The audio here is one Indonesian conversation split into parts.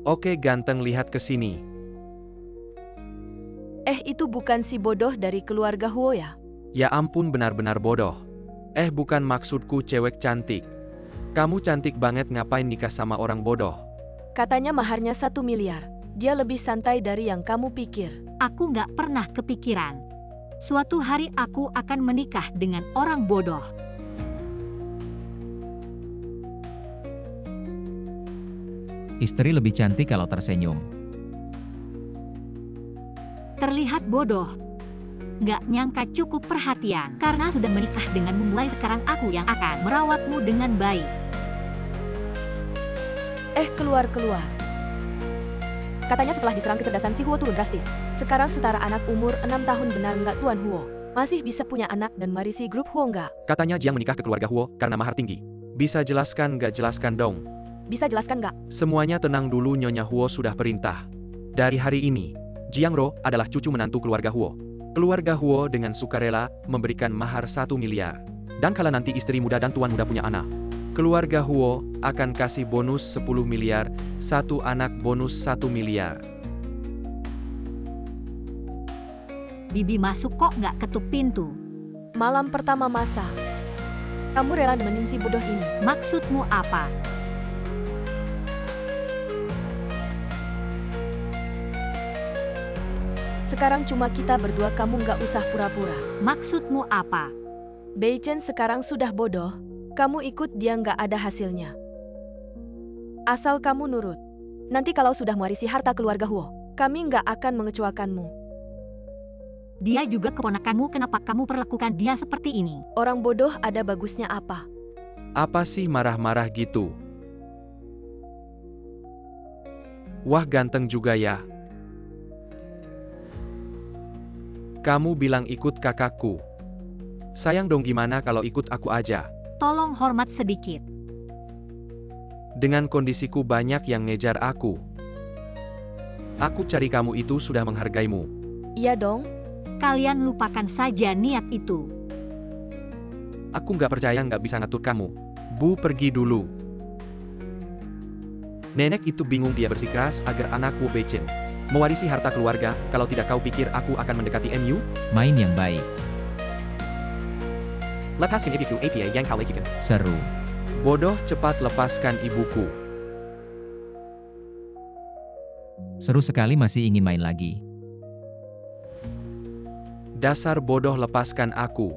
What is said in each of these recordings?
Oke ganteng, lihat ke sini. Itu bukan si bodoh dari keluarga Huo ya? Ya ampun, benar-benar bodoh. Bukan maksudku cewek cantik. Kamu cantik banget, ngapain nikah sama orang bodoh? Katanya maharnya 1 miliar. Dia lebih santai dari yang kamu pikir. Aku nggak pernah kepikiran. Suatu hari aku akan menikah dengan orang bodoh. Istri lebih cantik kalau tersenyum. Terlihat bodoh. Nggak nyangka cukup perhatian. Karena sudah menikah denganmu, mulai sekarang aku yang akan merawatmu dengan baik. Keluar. Katanya setelah diserang kecerdasan si Huo turun drastis. Sekarang setara anak umur 6 tahun, benar nggak Tuan Huo? Masih bisa punya anak dan marisi grup Huo nggak? Katanya Jiang menikah ke keluarga Huo karena mahar tinggi. Bisa jelaskan nggak? Jelaskan dong. Bisa jelaskan nggak? Semuanya tenang dulu, Nyonya Huo sudah perintah. Dari hari ini, Jiang Ro adalah cucu menantu keluarga Huo. Keluarga Huo dengan sukarela memberikan mahar 1 miliar. Dan kalau nanti istri muda dan tuan muda punya anak, keluarga Huo akan kasih bonus 10 miliar, satu anak bonus 1 miliar. Bibi masuk kok nggak ketuk pintu. Malam pertama masa. Kamu rela nemenin si bodoh ini? Maksudmu apa? Sekarang cuma kita berdua, kamu nggak usah pura-pura. Maksudmu apa? Beichen sekarang sudah bodoh. Kamu ikut dia nggak ada hasilnya. Asal kamu nurut. Nanti kalau sudah mewarisi harta keluarga Huo, kami nggak akan mengecewakanmu. Dia juga keponakanmu, kenapa kamu perlakukan dia seperti ini? Orang bodoh ada bagusnya apa? Apa sih marah-marah gitu? Wah, ganteng juga ya. Kamu bilang ikut kakakku. Sayang dong, gimana kalau ikut aku aja? Tolong hormat sedikit. Dengan kondisiku banyak yang ngejar aku. Aku cari kamu itu sudah menghargaimu. Iya dong. Kalian lupakan saja niat itu. Aku nggak percaya nggak bisa ngatur kamu. Bu, pergi dulu. Nenek itu bingung, dia bersikeras agar anak Wu Beichen mewarisi harta keluarga. Kalau tidak, kau pikir aku akan mendekati MU? Main yang baik. Lepaskan ibuku, apa yang kau lakukan? Seru. Bodoh, cepat lepaskan ibuku. Seru sekali, masih ingin main lagi. Dasar bodoh, lepaskan aku.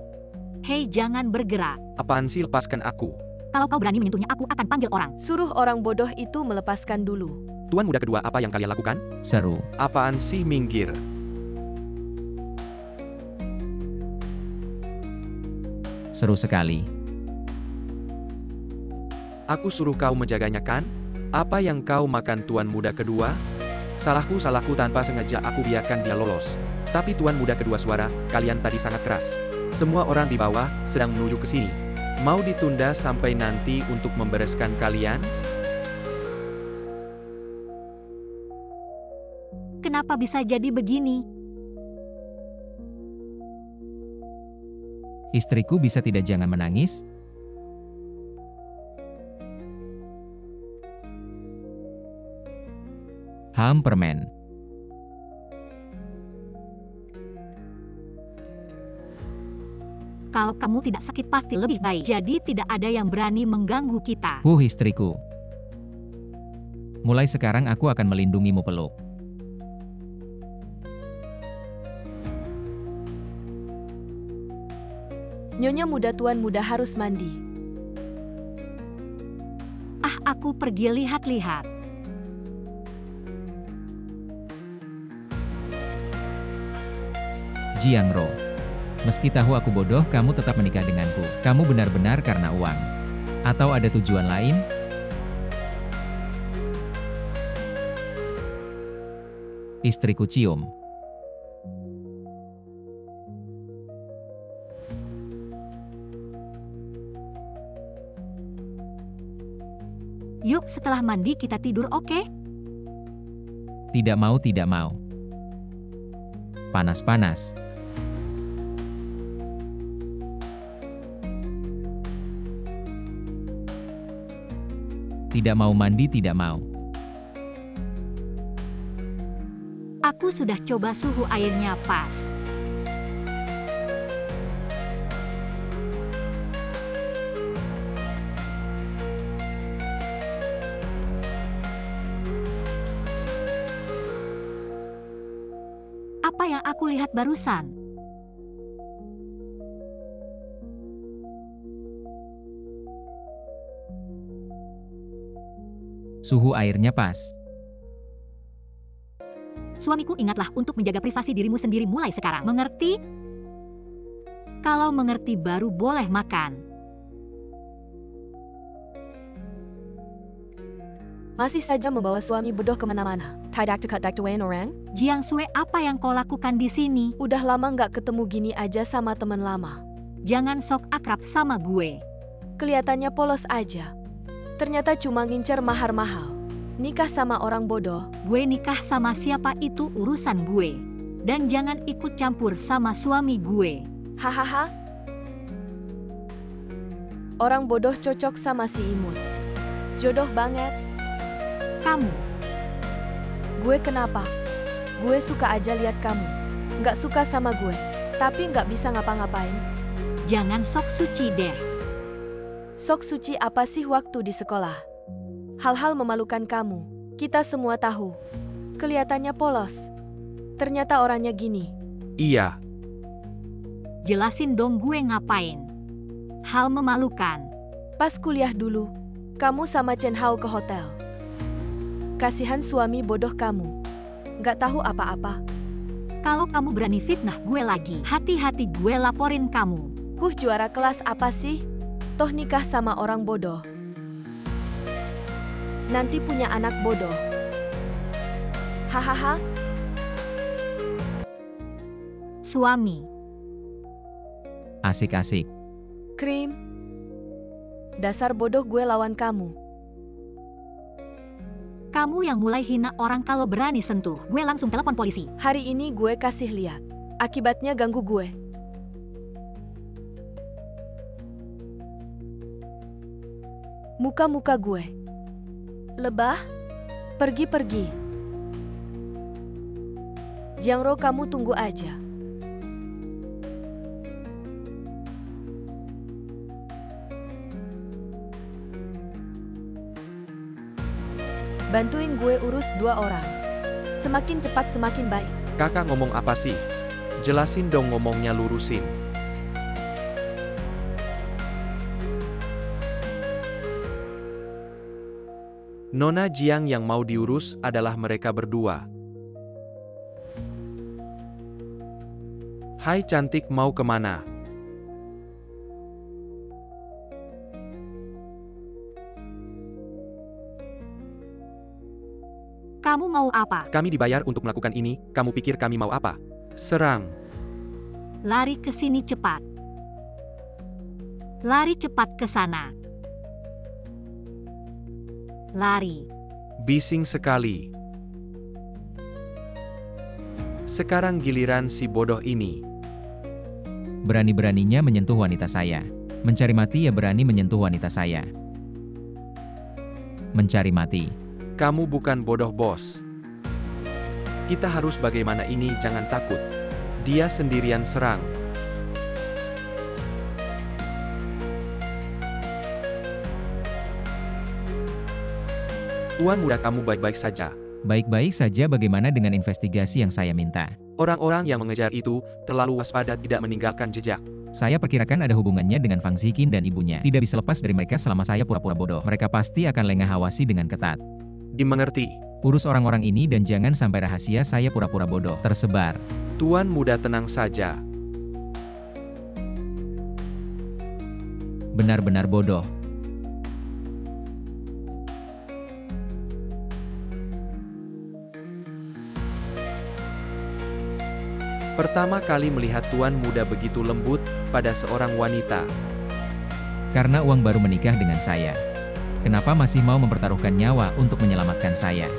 Hei, jangan bergerak. Apaan sih, lepaskan aku? Kalau kau berani menyentuhnya, aku akan panggil orang. Suruh orang bodoh itu melepaskan dulu. Tuan muda kedua, apa yang kalian lakukan? Seru. Apaan sih, minggir. Seru sekali. Aku suruh kau menjaganya kan? Apa yang kau makan, tuan muda kedua? Salahku, tanpa sengaja aku biarkan dia lolos. Tapi tuan muda kedua, suara kalian tadi sangat keras. Semua orang di bawah sedang menuju ke sini. Mau ditunda sampai nanti untuk membereskan kalian? Kenapa bisa jadi begini? Istriku bisa tidak jangan menangis? Permen. Kalau kamu tidak sakit pasti lebih baik. Jadi tidak ada yang berani mengganggu kita. Istriku. Mulai sekarang aku akan melindungimu, peluk. Nyonya muda, tuan muda harus mandi. Aku pergi lihat-lihat. Jiang Ro. Meski tahu aku bodoh, kamu tetap menikah denganku. Kamu benar-benar karena uang? Atau ada tujuan lain? Istriku cium. Yuk, setelah mandi kita tidur, oke? Tidak mau, tidak mau. Panas-panas. Tidak mau mandi, tidak mau. Aku sudah coba suhu airnya pas. Apa yang aku lihat barusan? Suhu airnya pas. Suamiku, ingatlah untuk menjaga privasi dirimu sendiri mulai sekarang. Mengerti? Kalau mengerti baru boleh makan. Masih saja membawa suami bodoh kemana-mana. Tidak dekat dengan orang? Jiang Sui, apa yang kau lakukan di sini? Udah lama nggak ketemu gini aja sama temen lama. Jangan sok akrab sama gue. Kelihatannya polos aja. Ternyata cuma ngincer mahar mahal. Nikah sama orang bodoh. Gue nikah sama siapa itu urusan gue. Dan jangan ikut campur sama suami gue. Hahaha. Orang bodoh cocok sama si imut. Jodoh banget. Kamu, Gue kenapa? Gue suka aja lihat kamu. Nggak suka sama gue. Tapi nggak bisa ngapa-ngapain. jangan sok suci deh. Sok suci apa sih waktu di sekolah? Hal-hal memalukan kamu. Kita semua tahu. Kelihatannya polos. Ternyata orangnya gini. Iya, Jelasin dong gue ngapain. Hal memalukan. Pas kuliah dulu, kamu sama Chen Hao ke hotel. Kasihan suami bodoh kamu. Nggak tahu apa-apa. Kalau kamu berani fitnah gue lagi, hati-hati gue laporin kamu. Juara kelas apa sih? Toh nikah sama orang bodoh. Nanti punya anak bodoh. Hahaha. Suami, Asik-asik. Krim. Dasar bodoh gue lawan kamu. kamu yang mulai hina orang kalau berani sentuh. Gue langsung telepon polisi. Hari ini gue kasih lihat. Akibatnya ganggu gue. Muka-muka gue. Lebah? Pergi-pergi. Jiang Ro, kamu tunggu aja. Bantuin gue urus 2 orang. Semakin cepat semakin baik. kakak ngomong apa sih? Jelasin dong, ngomongnya lurusin. Nona Jiang yang mau diurus adalah mereka berdua. Hai cantik, mau kemana? Kamu mau apa? Kami dibayar untuk melakukan ini, kamu pikir kami mau apa? Serang. Lari ke sini cepat. Lari cepat ke sana. Lari. Bising sekali. Sekarang giliran si bodoh ini. Berani-beraninya menyentuh wanita saya. Mencari mati ya berani menyentuh wanita saya. Mencari mati. Kamu bukan bodoh, bos. Kita harus bagaimana ini, jangan takut. Dia sendirian serang. Tuan muda, kamu baik-baik saja. Baik-baik saja, bagaimana dengan investigasi yang saya minta? Orang-orang yang mengejar itu terlalu waspada, tidak meninggalkan jejak. Saya perkirakan ada hubungannya dengan Fang Ziqin dan ibunya. Tidak bisa lepas dari mereka selama saya pura-pura bodoh. Mereka pasti akan lengah awasi dengan ketat. Dimengerti. Urus orang-orang ini dan jangan sampai rahasia saya pura-pura bodoh tersebar. Tuan muda, tenang saja. Benar-benar bodoh. Pertama kali melihat tuan muda begitu lembut pada seorang wanita. Karena uang baru menikah dengan saya. Kenapa masih mau mempertaruhkan nyawa untuk menyelamatkan saya?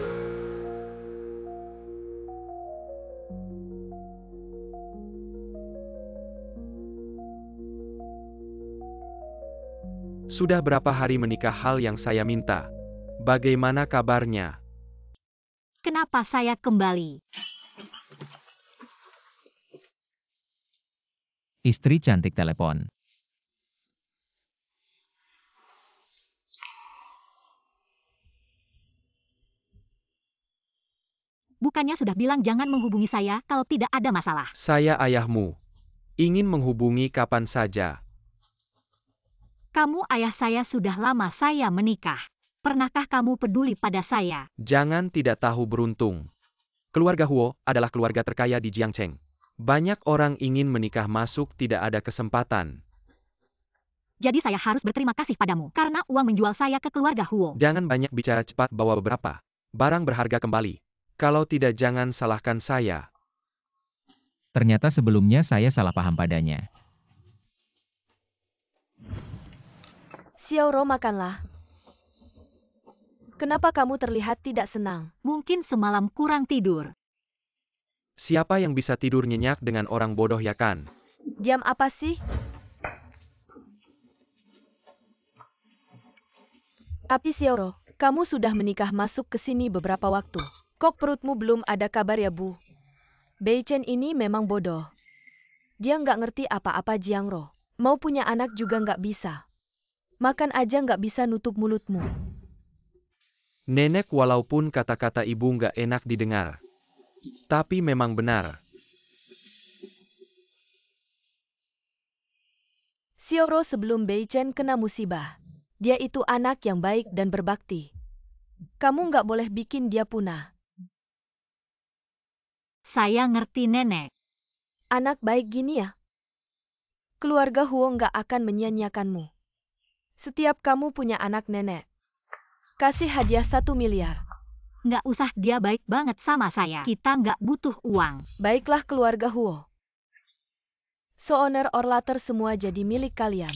Sudah berapa hari menikah hal yang saya minta? Bagaimana kabarnya? Kenapa saya kembali? Istri cantik telepon. Bukannya sudah bilang jangan menghubungi saya kalau tidak ada masalah. Saya ayahmu. Ingin menghubungi kapan saja. Kamu ayah saya sudah lama saya menikah. Pernahkah kamu peduli pada saya? Jangan tidak tahu beruntung. Keluarga Huo adalah keluarga terkaya di Jiangcheng. Banyak orang ingin menikah masuk tidak ada kesempatan. Jadi saya harus berterima kasih padamu karena uang menjual saya ke keluarga Huo. Jangan banyak bicara, cepat bawa beberapa barang berharga kembali. Kalau tidak jangan salahkan saya. Ternyata sebelumnya saya salah paham padanya. Xiaoro, makanlah. Kenapa kamu terlihat tidak senang? Mungkin semalam kurang tidur. Siapa yang bisa tidur nyenyak dengan orang bodoh, ya kan? Diam apa sih? Tapi Xiaoro, kamu sudah menikah masuk ke sini beberapa waktu. Kok perutmu belum ada kabar ya, Bu? Bei Chen ini memang bodoh. Dia nggak ngerti apa-apa Jiangro. Mau punya anak juga nggak bisa. Makan aja nggak bisa nutup mulutmu. Nenek, walaupun kata-kata ibu nggak enak didengar. Tapi memang benar. Xiaoro, sebelum Bei Chen kena musibah, dia itu anak yang baik dan berbakti. Kamu nggak boleh bikin dia punah. Saya ngerti nenek. Anak baik gini ya. Keluarga Huo nggak akan menyia-nyiakanmu. Setiap kamu punya anak nenek, kasih hadiah 1 miliar. Nggak usah, dia baik banget sama saya. Kita nggak butuh uang. Baiklah keluarga Huo. So-owner or later semua jadi milik kalian.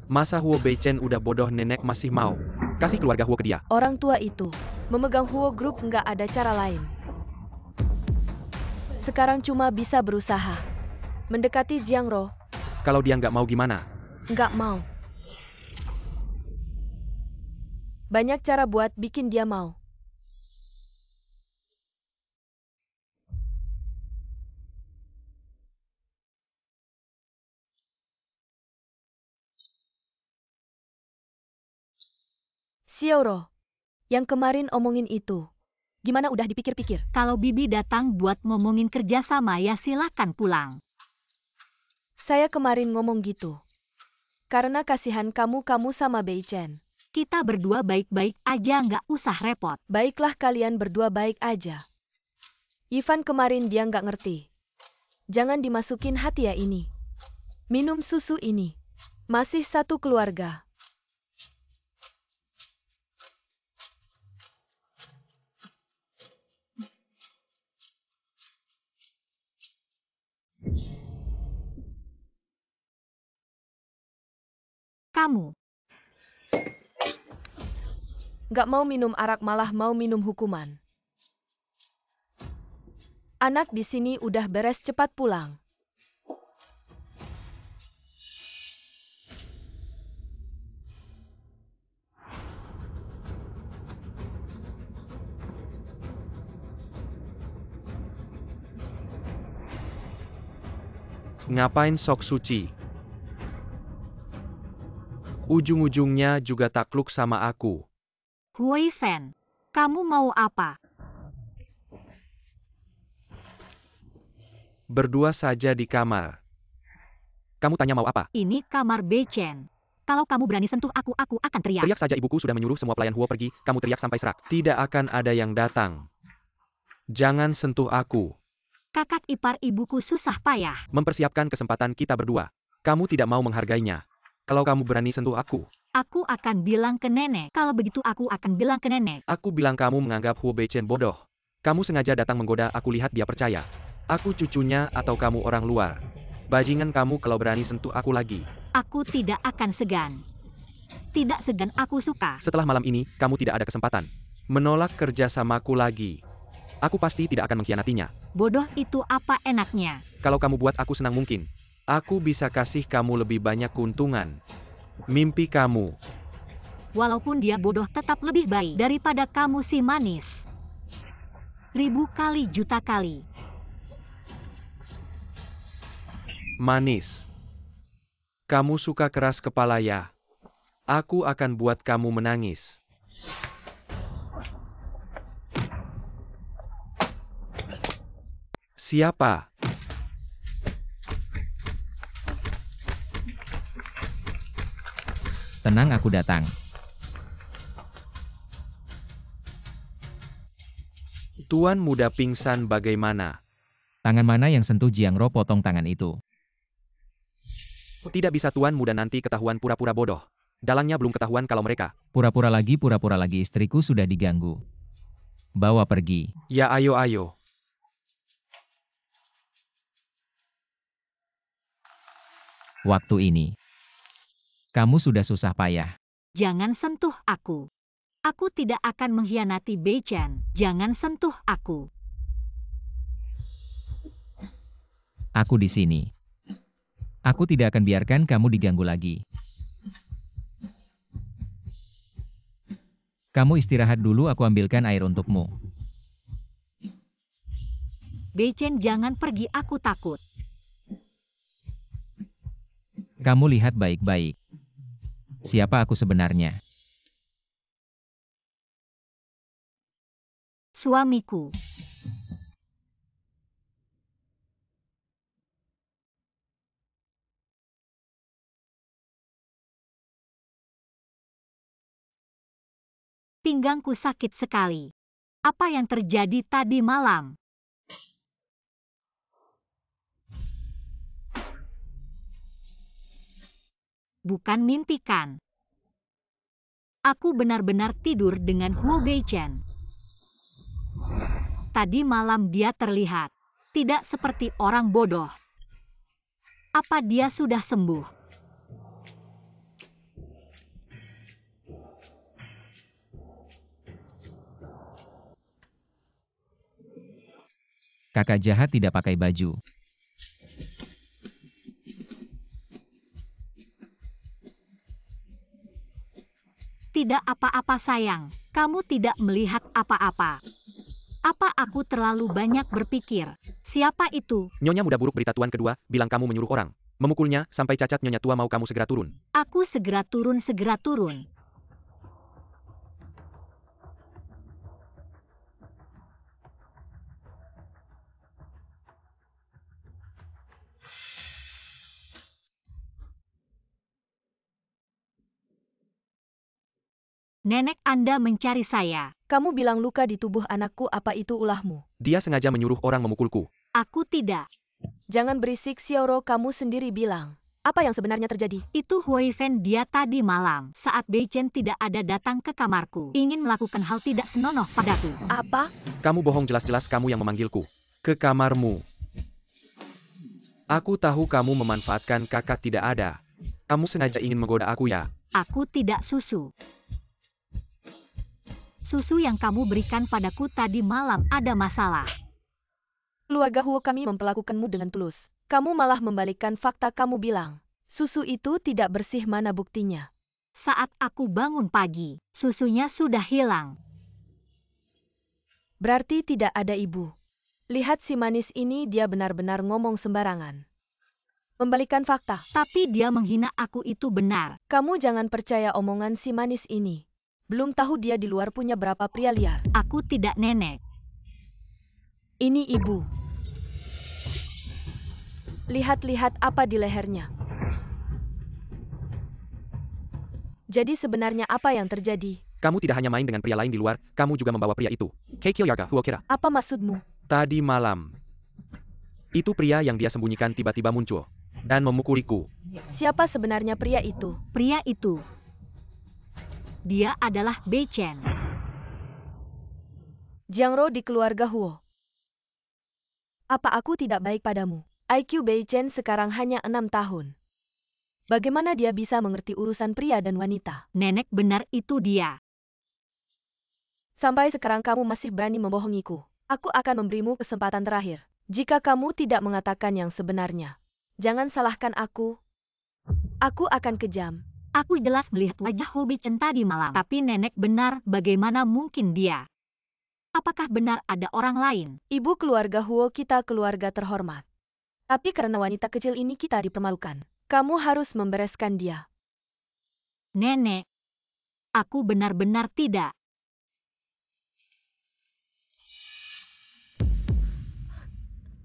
Masa Huo Bei Chen udah bodoh, nenek masih mau kasih keluarga Huo ke dia? Orang tua itu memegang Huo Group, nggak ada cara lain. Sekarang cuma bisa berusaha mendekati Jiangro. Kalau dia nggak mau gimana? Nggak mau. Banyak cara buat bikin dia mau. Xiaoro, yang kemarin omongin itu, gimana udah dipikir-pikir? Kalau Bibi datang buat ngomongin kerjasama ya silakan pulang. Saya kemarin ngomong gitu. Karena kasihan kamu sama Bei Chen. Kita berdua baik-baik aja, nggak usah repot. Baiklah kalian berdua baik aja. Ivan kemarin dia nggak ngerti. Jangan dimasukin hati ya ini. Minum susu ini. Masih satu keluarga. Kamu Nggak mau minum arak malah mau minum hukuman. Anak di sini udah beres, cepat pulang. Ngapain sok suci? Ujung-ujungnya juga takluk sama aku. Hui Fan, kamu mau apa? Berdua saja di kamar. Kamu tanya mau apa? Ini kamar Bei Chen. Kalau kamu berani sentuh aku akan teriak. Teriak saja, ibuku sudah menyuruh semua pelayan Huo pergi, kamu teriak sampai serak. Tidak akan ada yang datang. Jangan sentuh aku. Kakak ipar ibuku susah payah. Mempersiapkan kesempatan kita berdua. Kamu tidak mau menghargainya. Kalau kamu berani sentuh aku akan bilang ke nenek. Kalau begitu aku akan bilang ke nenek. Aku bilang kamu menganggap Huo Bei Chen bodoh. Kamu sengaja datang menggoda aku, lihat dia percaya. Aku cucunya atau kamu orang luar? Bajingan kamu kalau berani sentuh aku lagi. Aku tidak akan segan. Tidak segan, aku suka. Setelah malam ini, kamu tidak ada kesempatan menolak kerjasamaku lagi. Aku pasti tidak akan mengkhianatinya. Bodoh itu apa enaknya? Kalau kamu buat aku senang, mungkin aku bisa kasih kamu lebih banyak keuntungan. Mimpi kamu. Walaupun dia bodoh tetap lebih baik daripada kamu si manis. 1000 kali, juta kali. Manis. Kamu suka keras kepala ya? Aku akan buat kamu menangis. Siapa? Tenang, aku datang. Tuan muda pingsan bagaimana? Tangan mana yang sentuh Jiangro? Potong tangan itu. Tidak bisa tuan muda, nanti ketahuan pura-pura bodoh. Dalangnya belum ketahuan kalau mereka. Pura-pura lagi, istriku sudah diganggu. Bawa pergi. Ya ayo. Waktu ini. Kamu sudah susah payah. Jangan sentuh aku. Aku tidak akan mengkhianati Beichen. Jangan sentuh aku. Aku di sini. Aku tidak akan biarkan kamu diganggu lagi. Kamu istirahat dulu, aku ambilkan air untukmu. Beichen, jangan pergi, aku takut. Kamu lihat baik-baik. Siapa aku sebenarnya? Suamiku. Pinggangku sakit sekali. Apa yang terjadi tadi malam? Bukan mimpi kan? Aku benar-benar tidur dengan Huo Beichen. Tadi malam dia terlihat tidak seperti orang bodoh. Apa dia sudah sembuh? Kakak jahat tidak pakai baju. Tidak apa-apa sayang, kamu tidak melihat apa-apa. Apa aku terlalu banyak berpikir? Siapa itu? Nyonya muda buruk, berita tuan kedua, bilang kamu menyuruh orang memukulnya sampai cacat. Nyonya tua mau kamu segera turun. Aku segera turun. Nenek Anda mencari saya. Kamu bilang luka di tubuh anakku, apa itu ulahmu? Dia sengaja menyuruh orang memukulku. Aku tidak. Jangan berisik, Xiaoro, kamu sendiri bilang. Apa yang sebenarnya terjadi? Itu Hui Fen, dia tadi malam, saat Beichen tidak ada, datang ke kamarku. Ingin melakukan hal tidak senonoh padaku. Apa? Kamu bohong, jelas-jelas kamu yang memanggilku ke kamarmu. Aku tahu kamu memanfaatkan kakak tidak ada. Kamu sengaja ingin menggoda aku ya? Aku tidak susu. Susu yang kamu berikan padaku tadi malam ada masalah. Keluarga Huo kami memperlakukanmu dengan tulus. Kamu malah membalikkan fakta, kamu bilang susu itu tidak bersih, mana buktinya? Saat aku bangun pagi, susunya sudah hilang. Berarti tidak ada ibu. Lihat si manis ini, dia benar-benar ngomong sembarangan. Membalikkan fakta. Tapi dia menghina aku, itu benar. Kamu jangan percaya omongan si manis ini. Belum tahu dia di luar punya berapa pria liar. Aku tidak, nenek. Ini ibu. Lihat-lihat apa di lehernya. Jadi sebenarnya apa yang terjadi? Kamu tidak hanya main dengan pria lain di luar, kamu juga membawa pria itu. Keikyo Yarga Huo kira. Apa maksudmu? Tadi malam. Itu pria yang dia sembunyikan tiba-tiba muncul dan memukuliku. Siapa sebenarnya pria itu? Pria itu. Dia adalah Beichen. Jiangro di keluarga Huo. Apa aku tidak baik padamu? IQ Beichen sekarang hanya 6 tahun. Bagaimana dia bisa mengerti urusan pria dan wanita? Nenek, benar itu dia. Sampai sekarang kamu masih berani membohongiku. Aku akan memberimu kesempatan terakhir. Jika kamu tidak mengatakan yang sebenarnya, jangan salahkan aku. Aku akan kejam. Aku jelas melihat wajah Huo Beichen tadi malam. Tapi nenek benar, bagaimana mungkin dia? Apakah benar ada orang lain? Ibu keluarga Huo kita keluarga terhormat. Tapi karena wanita kecil ini kita dipermalukan. Kamu harus membereskan dia. Nenek, aku benar-benar tidak.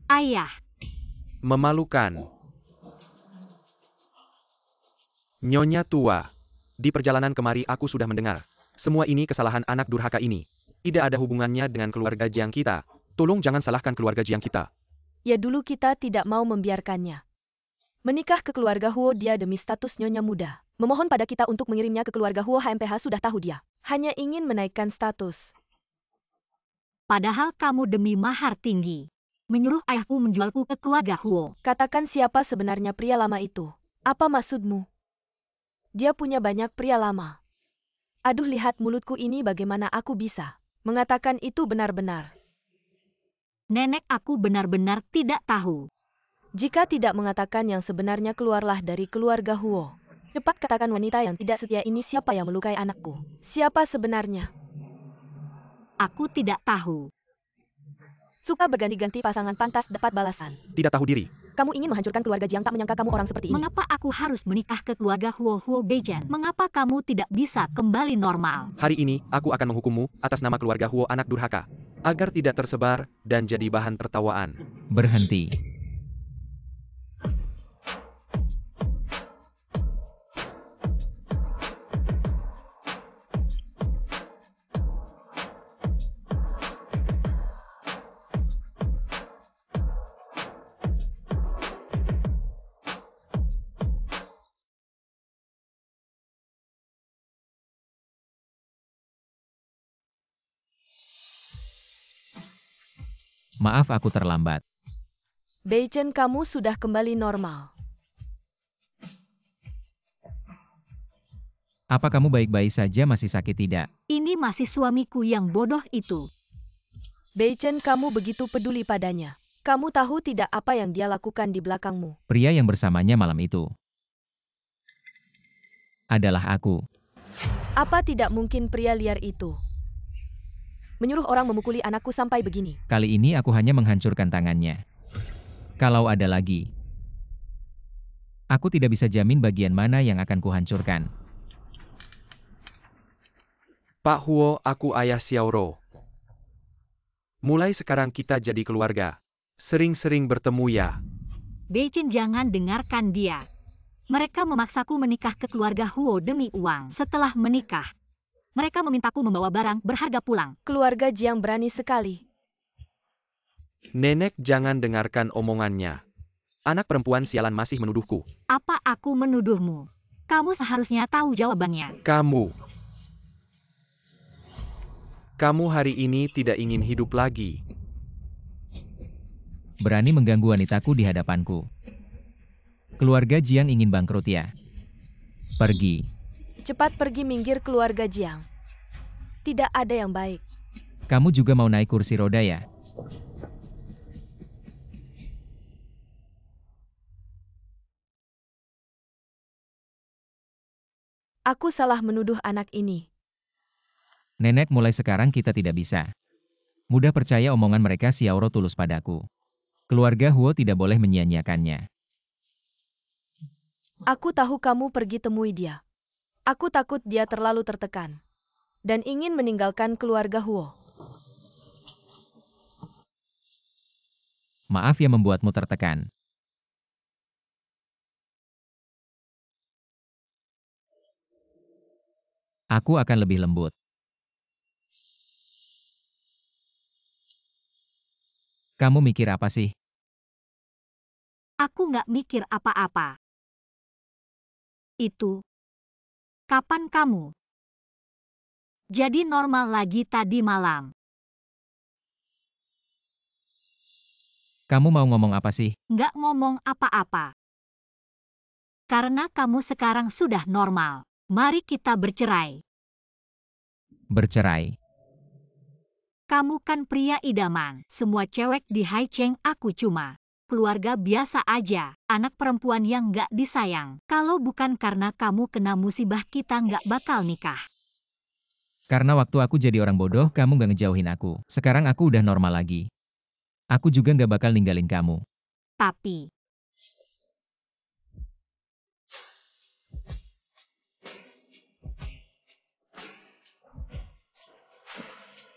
Ayah, Memalukan. Nyonya tua. Di perjalanan kemari aku sudah mendengar. Semua ini kesalahan anak durhaka ini. Tidak ada hubungannya dengan keluarga Jiang kita. Tolong jangan salahkan keluarga Jiang kita. Ya dulu kita tidak mau membiarkannya menikah ke keluarga Huo dia demi status nyonya muda. Memohon pada kita untuk mengirimnya ke keluarga Huo HMPH sudah tahu dia. Hanya ingin menaikkan status. padahal kamu demi mahar tinggi. Menyuruh ayahku menjualku ke keluarga Huo. Katakan siapa sebenarnya pria lama itu. Apa maksudmu? Dia punya banyak pria lama. Aduh lihat mulutku ini bagaimana aku bisa mengatakan itu benar-benar. Nenek aku benar-benar tidak tahu. Jika tidak mengatakan yang sebenarnya keluarlah dari keluarga Huo. Cepat katakan wanita yang tidak setia ini siapa yang melukai anakku. Siapa sebenarnya? Aku tidak tahu. Suka berganti-ganti pasangan pantas dapat balasan. Tidak tahu diri. Kamu ingin menghancurkan keluarga Jiang tak menyangka kamu orang seperti ini. Mengapa aku harus menikah ke keluarga Huo Beijen? Mengapa kamu tidak bisa kembali normal? Hari ini, aku akan menghukummu atas nama keluarga Huo anak durhaka. Agar tidak tersebar dan jadi bahan tertawaan. Berhenti. Maaf aku terlambat. Beichen kamu sudah kembali normal. Apa kamu baik-baik saja masih sakit tidak? Ini masih suamiku yang bodoh itu. Beichen kamu begitu peduli padanya. Kamu tahu tidak apa yang dia lakukan di belakangmu. Pria yang bersamanya malam itu adalah aku. Apa tidak mungkin pria liar itu menyuruh orang memukuli anakku sampai begini? Kali ini aku hanya menghancurkan tangannya. Kalau ada lagi, aku tidak bisa jamin bagian mana yang akan kuhancurkan. Pak Huo, aku ayah Xiaoro. Mulai sekarang kita jadi keluarga. Sering-sering bertemu ya. Beichen jangan dengarkan dia. Mereka memaksaku menikah ke keluarga Huo demi uang. Setelah menikah, mereka memintaku membawa barang berharga pulang. Keluarga Jiang berani sekali. Nenek jangan dengarkan omongannya. Anak perempuan sialan masih menuduhku. Apa aku menuduhmu? Kamu seharusnya tahu jawabannya. Kamu hari ini tidak ingin hidup lagi. Berani mengganggu wanitaku di hadapanku. Keluarga Jiang ingin bangkrut ya? Pergi. Cepat pergi minggir keluarga Jiang. Tidak ada yang baik. Kamu juga mau naik kursi roda ya? Aku salah menuduh anak ini. Nenek, mulai sekarang kita tidak bisa. Mudah percaya omongan mereka. Xiaoro tulus padaku. Keluarga Huo tidak boleh menyia-nyiakannya. Aku tahu kamu pergi temui dia. Aku takut dia terlalu tertekan dan ingin meninggalkan keluarga Huo. Maaf ya membuatmu tertekan. Aku akan lebih lembut. Kamu mikir apa sih? Aku nggak mikir apa-apa. Itu. Kapan kamu jadi normal lagi tadi malam? Kamu mau ngomong apa sih? Nggak ngomong apa-apa. Karena kamu sekarang sudah normal. Mari kita bercerai. Bercerai. Kamu kan pria idaman. Semua cewek di Haicheng aku cuma keluarga biasa aja. Anak perempuan yang nggak disayang. Kalau bukan karena kamu kena musibah kita nggak bakal nikah. Karena waktu aku jadi orang bodoh, kamu gak ngejauhin aku. Sekarang aku udah normal lagi. Aku juga gak bakal ninggalin kamu. Tapi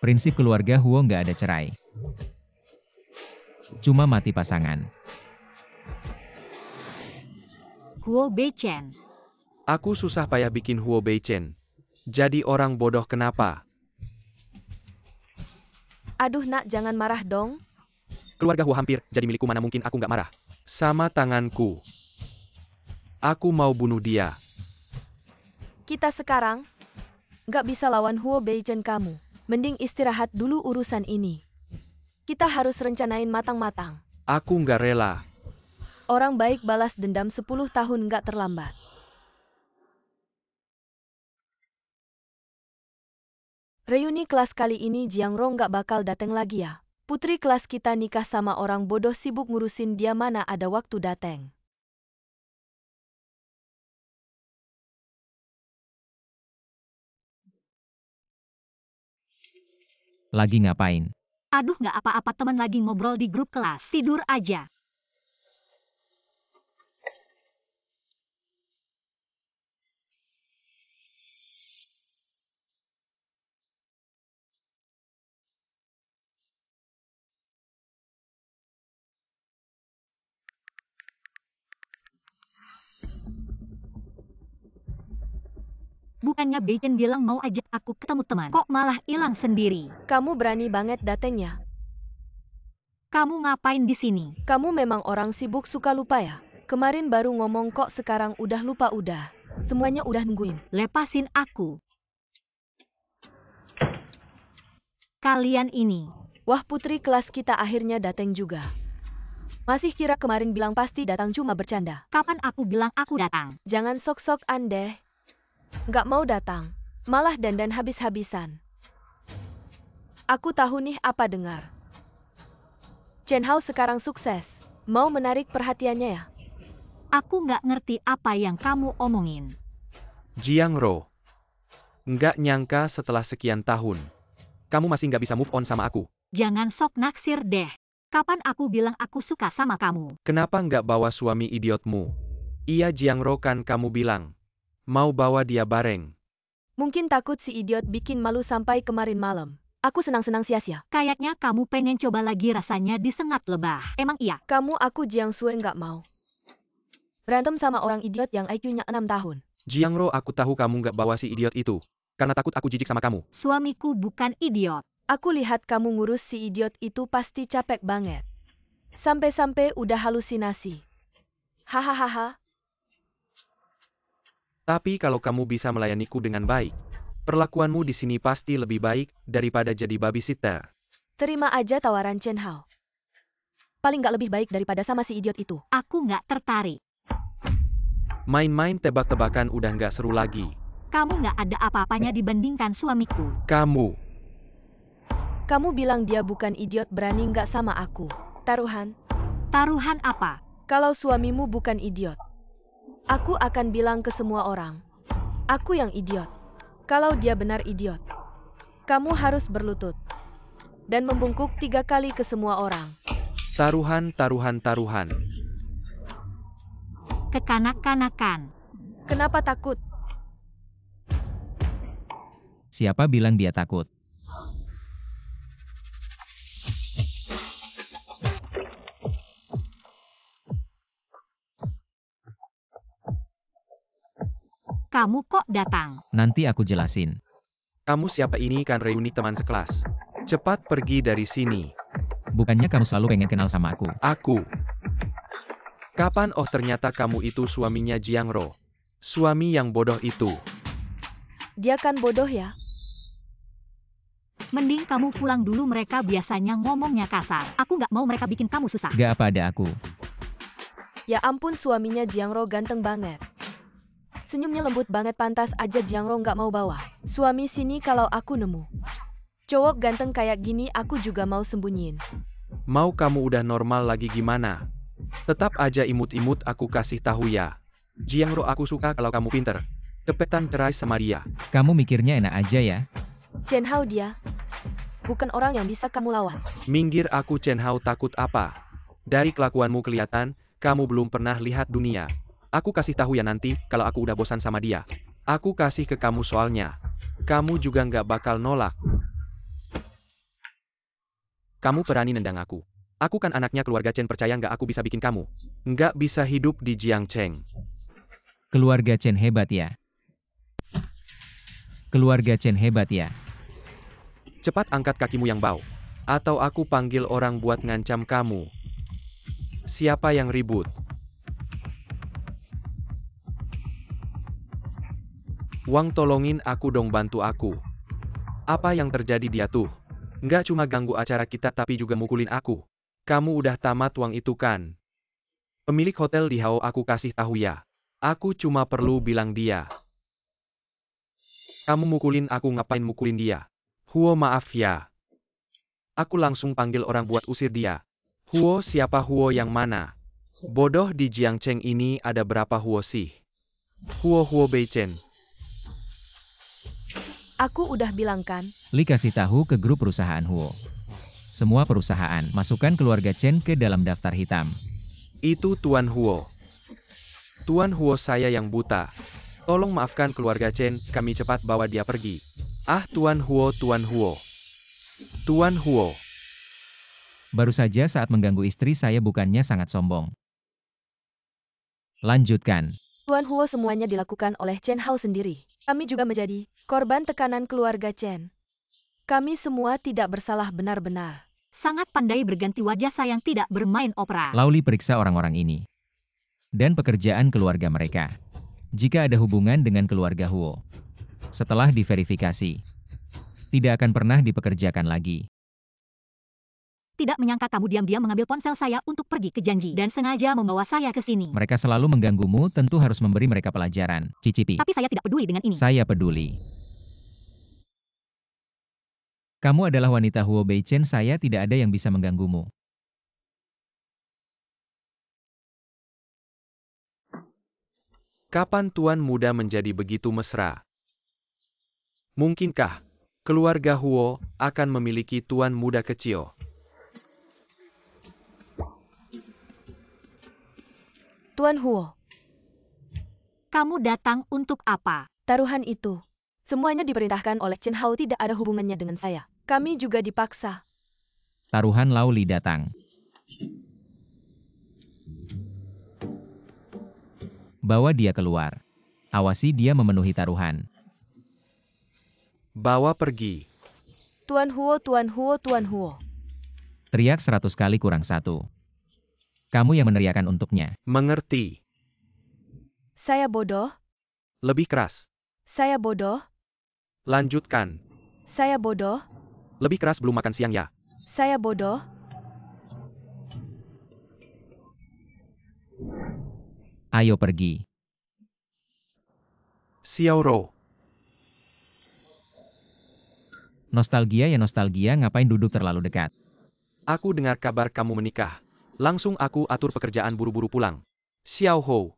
Prinsip keluarga Huo nggak ada cerai. Cuma mati pasangan. Huo Beichen. Aku susah payah bikin Huo Beichen jadi orang bodoh kenapa? Aduh nak, jangan marah dong. Keluarga Huo hampir jadi milikku, mana mungkin aku nggak marah. Sama tanganku. Aku mau bunuh dia. Kita sekarang nggak bisa lawan Huo Beichen kamu. Mending istirahat dulu urusan ini. Kita harus rencanain matang-matang. Aku nggak rela. Orang baik balas dendam 10 tahun nggak terlambat. Reuni kelas kali ini Jiangro nggak bakal dateng lagi ya. Putri kelas kita nikah sama orang bodoh sibuk ngurusin dia, mana ada waktu dateng. Lagi ngapain? Aduh, nggak apa-apa, teman lagi ngobrol di grup kelas. Tidur aja. Bukannya Beichen bilang mau ajak aku ketemu teman, kok malah hilang sendiri. Kamu berani banget datengnya. Kamu ngapain di sini? Kamu memang orang sibuk suka lupa ya. Kemarin baru ngomong kok sekarang udah lupa udah. Semuanya udah nungguin. Lepasin aku. Kalian ini. Wah, putri kelas kita akhirnya dateng juga. Masih kira kemarin bilang pasti datang cuma bercanda. Kapan aku bilang aku datang? Jangan sok-sokan deh. Nggak mau datang. Malah dandan habis-habisan. Aku tahu nih apa dengar. Chen Hao sekarang sukses. Mau menarik perhatiannya ya? Aku nggak ngerti apa yang kamu omongin. Jiangro. Nggak nyangka setelah sekian tahun. Kamu masih nggak bisa move on sama aku. Jangan sok naksir deh. Kapan aku bilang aku suka sama kamu? Kenapa nggak bawa suami idiotmu? Iya Jiangro, kan kamu bilang mau bawa dia bareng. Mungkin takut si idiot bikin malu sampai kemarin malam. Aku senang-senang sia-sia. Kayaknya kamu pengen coba lagi rasanya disengat lebah. Emang iya? Kamu aku Jiang Sue nggak mau. Berantem sama orang idiot yang IQ-nya 6 tahun. Jiangro, aku tahu kamu nggak bawa si idiot itu karena takut aku jijik sama kamu. Suamiku bukan idiot. Aku lihat kamu ngurus si idiot itu pasti capek banget. Sampai-sampai udah halusinasi. Hahaha. Tapi kalau kamu bisa melayaniku dengan baik, perlakuanmu di sini pasti lebih baik daripada jadi babysitter. Terima aja tawaran Chen Hao. Paling nggak lebih baik daripada sama si idiot itu. Aku nggak tertarik. Main-main tebak-tebakan udah nggak seru lagi. Kamu nggak ada apa-apanya dibandingkan suamiku. Kamu bilang dia bukan idiot, berani nggak sama aku? Taruhan? Taruhan apa? Kalau suamimu bukan idiot, aku akan bilang ke semua orang. Aku yang idiot. Kalau dia benar idiot, kamu harus berlutut. Dan membungkuk 3 kali ke semua orang. Taruhan. Kekanak-kanakan. Kenapa takut? Siapa bilang dia takut? Kamu kok datang? Nanti aku jelasin. Kamu siapa? Ini kan reuni teman sekelas. Cepat pergi dari sini. Bukannya kamu selalu pengen kenal sama aku? Aku. Kapan? Oh, ternyata kamu itu suaminya Jiangro. Suami yang bodoh itu. Dia kan bodoh ya? Mending kamu pulang dulu, mereka biasanya ngomongnya kasar. Aku nggak mau mereka bikin kamu susah. Gak apa, ada aku. Ya ampun, suaminya Jiangro ganteng banget. Senyumnya lembut banget, pantas aja Jiangro nggak mau bawa suami sini kalau aku nemu. Cowok ganteng kayak gini aku juga mau sembunyiin. Mau kamu udah normal lagi gimana? Tetap aja imut-imut, aku kasih tahu ya. Jiangro, aku suka kalau kamu pinter. Cepetan cerai sama dia. Kamu mikirnya enak aja ya? Chen Hao dia. Bukan orang yang bisa kamu lawan. Minggir aku, Chen Hao, takut apa? Dari kelakuanmu kelihatan, kamu belum pernah lihat dunia. Aku kasih tahu ya nanti, kalau aku udah bosan sama dia. Aku kasih ke kamu soalnya. Kamu juga nggak bakal nolak. kamu berani nendang aku. Aku kan anaknya keluarga Chen, percaya nggak aku bisa bikin kamu nggak bisa hidup di Jiangcheng. Keluarga Chen hebat ya. Keluarga Chen hebat ya. Cepat angkat kakimu yang bau. Atau aku panggil orang buat ngancam kamu. Siapa yang ribut? Wang, tolongin aku dong, bantu aku. Apa yang terjadi dia tuh? Nggak cuma ganggu acara kita tapi juga mukulin aku. Kamu udah tamat Wang itu kan? Pemilik hotel di Hao, aku kasih tahu ya. Aku cuma perlu bilang dia. Kamu mukulin aku, ngapain mukulin dia? Huo, maaf ya. Aku langsung panggil orang buat usir dia. Huo, siapa Huo yang mana? Bodoh, di Jiangcheng ini ada berapa Huo sih? Huo Beichen. Aku udah bilang kan, Li kasih tahu ke grup perusahaan Huo. Semua perusahaan masukkan keluarga Chen ke dalam daftar hitam. Itu Tuan Huo. Tuan Huo, saya yang buta. Tolong maafkan keluarga Chen, kami cepat bawa dia pergi. Ah, Tuan Huo, Tuan Huo. Tuan Huo. Baru saja saat mengganggu istri saya, bukannya sangat sombong. Lanjutkan. Tuan Huo, semuanya dilakukan oleh Chen Hao sendiri. Kami juga menjadi korban tekanan keluarga Chen. Kami semua tidak bersalah benar-benar. Sangat pandai berganti wajah, sayang tidak bermain opera. Lauli periksa orang-orang ini. Dan pekerjaan keluarga mereka. Jika ada hubungan dengan keluarga Huo. Setelah diverifikasi. Tidak akan pernah dipekerjakan lagi. Tidak menyangka kamu diam-diam mengambil ponsel saya untuk pergi ke janji. Dan sengaja membawa saya ke sini. Mereka selalu mengganggumu, tentu harus memberi mereka pelajaran. Cicipi. Tapi saya tidak peduli dengan ini. Saya peduli. Kamu adalah wanita Huo Beichen, saya tidak ada yang bisa mengganggumu. Kapan tuan muda menjadi begitu mesra? Mungkinkah keluarga Huo akan memiliki tuan muda kecil? Tuan Huo, Kamu datang untuk apa? taruhan itu. Semuanya diperintahkan oleh Chen Hao, tidak ada hubungannya dengan saya. Kami juga dipaksa. Taruhan Lauli datang. Bawa dia keluar. Awasi dia memenuhi taruhan. Bawa pergi. Tuan Huo, Tuan Huo, Tuan Huo. Teriak 100 kali kurang 1. Kamu yang meneriakan untuknya. Mengerti. Saya bodoh. Lebih keras. Saya bodoh. Lanjutkan. Saya bodoh. Lebih keras, belum makan siang ya? Saya bodoh. Ayo pergi. Xiaoro. Nostalgia ya nostalgia, ngapain duduk terlalu dekat? Aku dengar kabar kamu menikah. Langsung aku atur pekerjaan, buru-buru pulang. Xiao Hou.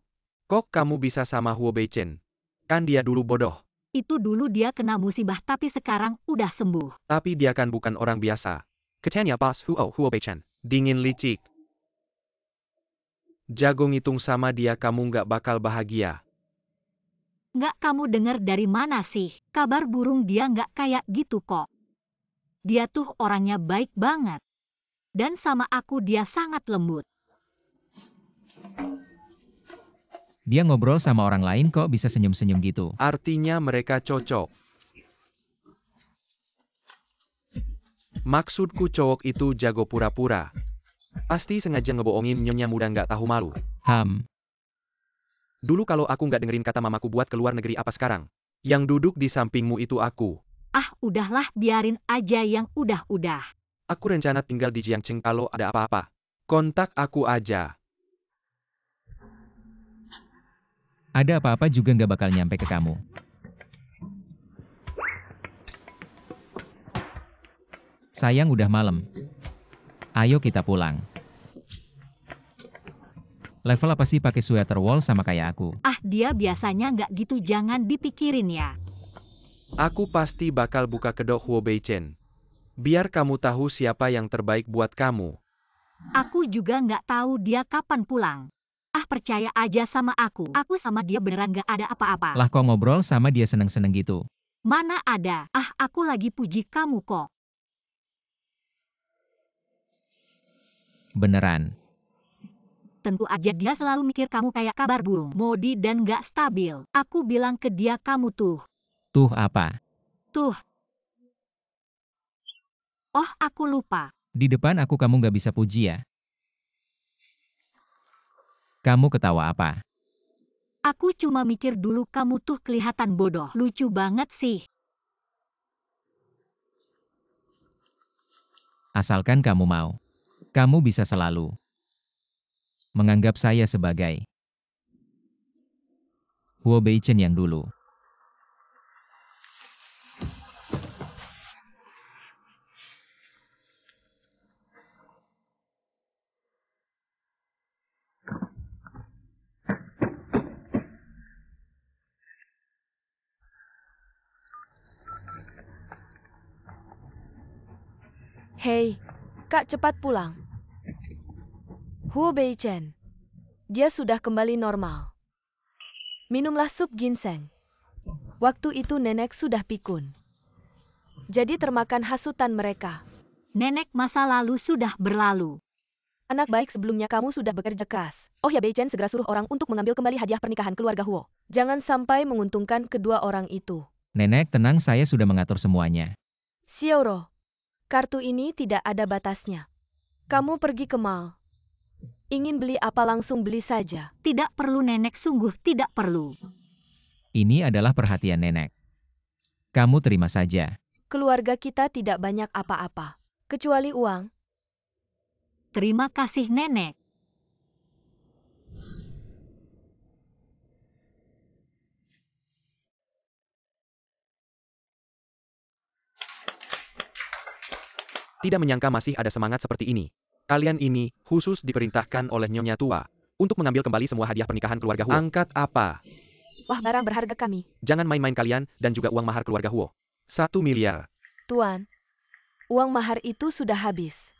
Kok kamu bisa sama Huo Beichen? Kan dia dulu bodoh. Itu dulu dia kena musibah tapi sekarang udah sembuh. Tapi dia kan bukan orang biasa. Katanya pas Huo Beichen. Dingin licik. Jago ngitung sama dia, kamu nggak bakal bahagia. Nggak, kamu dengar dari mana sih? Kabar burung, dia nggak kayak gitu kok. Dia tuh orangnya baik banget. Dan sama aku dia sangat lembut. Dia ngobrol sama orang lain kok bisa senyum-senyum gitu. Artinya mereka cocok. Maksudku cowok itu jago pura-pura. Pasti sengaja ngebohongin nyonya muda nggak tahu malu. Dulu kalau aku nggak dengerin kata mamaku buat keluar negeri, apa sekarang? Yang duduk di sampingmu itu aku. Ah, udahlah, biarin aja yang udah-udah. Aku rencana tinggal di Jiangcheng, kalau ada apa-apa. Kontak aku aja. Ada apa-apa juga nggak bakal nyampe ke kamu. Sayang, udah malam. Ayo kita pulang. Level apa sih pakai sweater wol sama kayak aku? Ah, dia biasanya nggak gitu, jangan dipikirin ya. Aku pasti bakal buka kedok Huo Beichen. Biar kamu tahu siapa yang terbaik buat kamu. Aku juga nggak tahu dia kapan pulang. Ah, percaya aja sama aku. Aku sama dia beneran nggak ada apa-apa. Lah kok ngobrol sama dia seneng-seneng gitu? Mana ada. Ah, aku lagi puji kamu kok. Beneran. Tentu aja dia selalu mikir kamu kayak kabar burung, modi dan gak stabil. Aku bilang ke dia kamu tuh. Tuh apa? Tuh. Oh, aku lupa. Di depan aku kamu gak bisa puji ya? Kamu ketawa apa? Aku cuma mikir dulu kamu tuh kelihatan bodoh. Lucu banget sih. Asalkan kamu mau. Kamu bisa selalu menganggap saya sebagai Huo Beichen yang dulu. Hei, Kak cepat pulang. Huo Beichen. Dia sudah kembali normal. Minumlah sup ginseng. Waktu itu nenek sudah pikun. Jadi termakan hasutan mereka. Nenek masa lalu sudah berlalu. Anak baik, sebelumnya kamu sudah bekerja keras. Oh ya, Beichen segera suruh orang untuk mengambil kembali hadiah pernikahan keluarga Huo. Jangan sampai menguntungkan kedua orang itu. Nenek tenang, saya sudah mengatur semuanya. Xiaoro, kartu ini tidak ada batasnya. Kamu pergi ke mall. Ingin beli apa langsung beli saja. Tidak perlu nenek, sungguh tidak perlu. Ini adalah perhatian nenek. Kamu terima saja. Keluarga kita tidak banyak apa-apa. Kecuali uang. Terima kasih nenek. Tidak menyangka masih ada semangat seperti ini. Kalian ini khusus diperintahkan oleh Nyonya Tua untuk mengambil kembali semua hadiah pernikahan keluarga Huo. Angkat apa? Wah, barang berharga kami. Jangan main-main kalian dan juga uang mahar keluarga Huo. 1 miliar. Tuan, uang mahar itu sudah habis.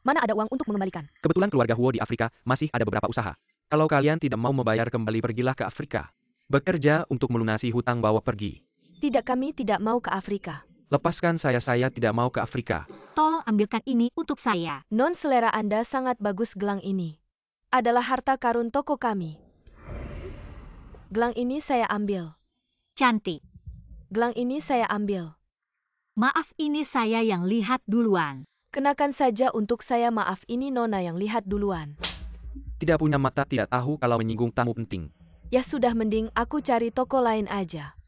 Mana ada uang untuk mengembalikan? Kebetulan keluarga Huo di Afrika masih ada beberapa usaha. Kalau kalian tidak mau membayar kembali, pergilah ke Afrika. Bekerja untuk melunasi hutang, bawa pergi. Tidak, kami tidak mau ke Afrika. Lepaskan saya tidak mau ke Afrika. Tolong ambilkan ini untuk saya. Non, selera Anda sangat bagus. Gelang ini adalah harta karun toko kami. Gelang ini saya ambil. Cantik. Gelang ini saya ambil. Maaf, ini saya yang lihat duluan. Kenakan saja untuk saya. Maaf, ini Nona yang lihat duluan. Tidak punya mata, tidak tahu kalau menyinggung tamu penting. Ya sudah, mending aku cari toko lain aja.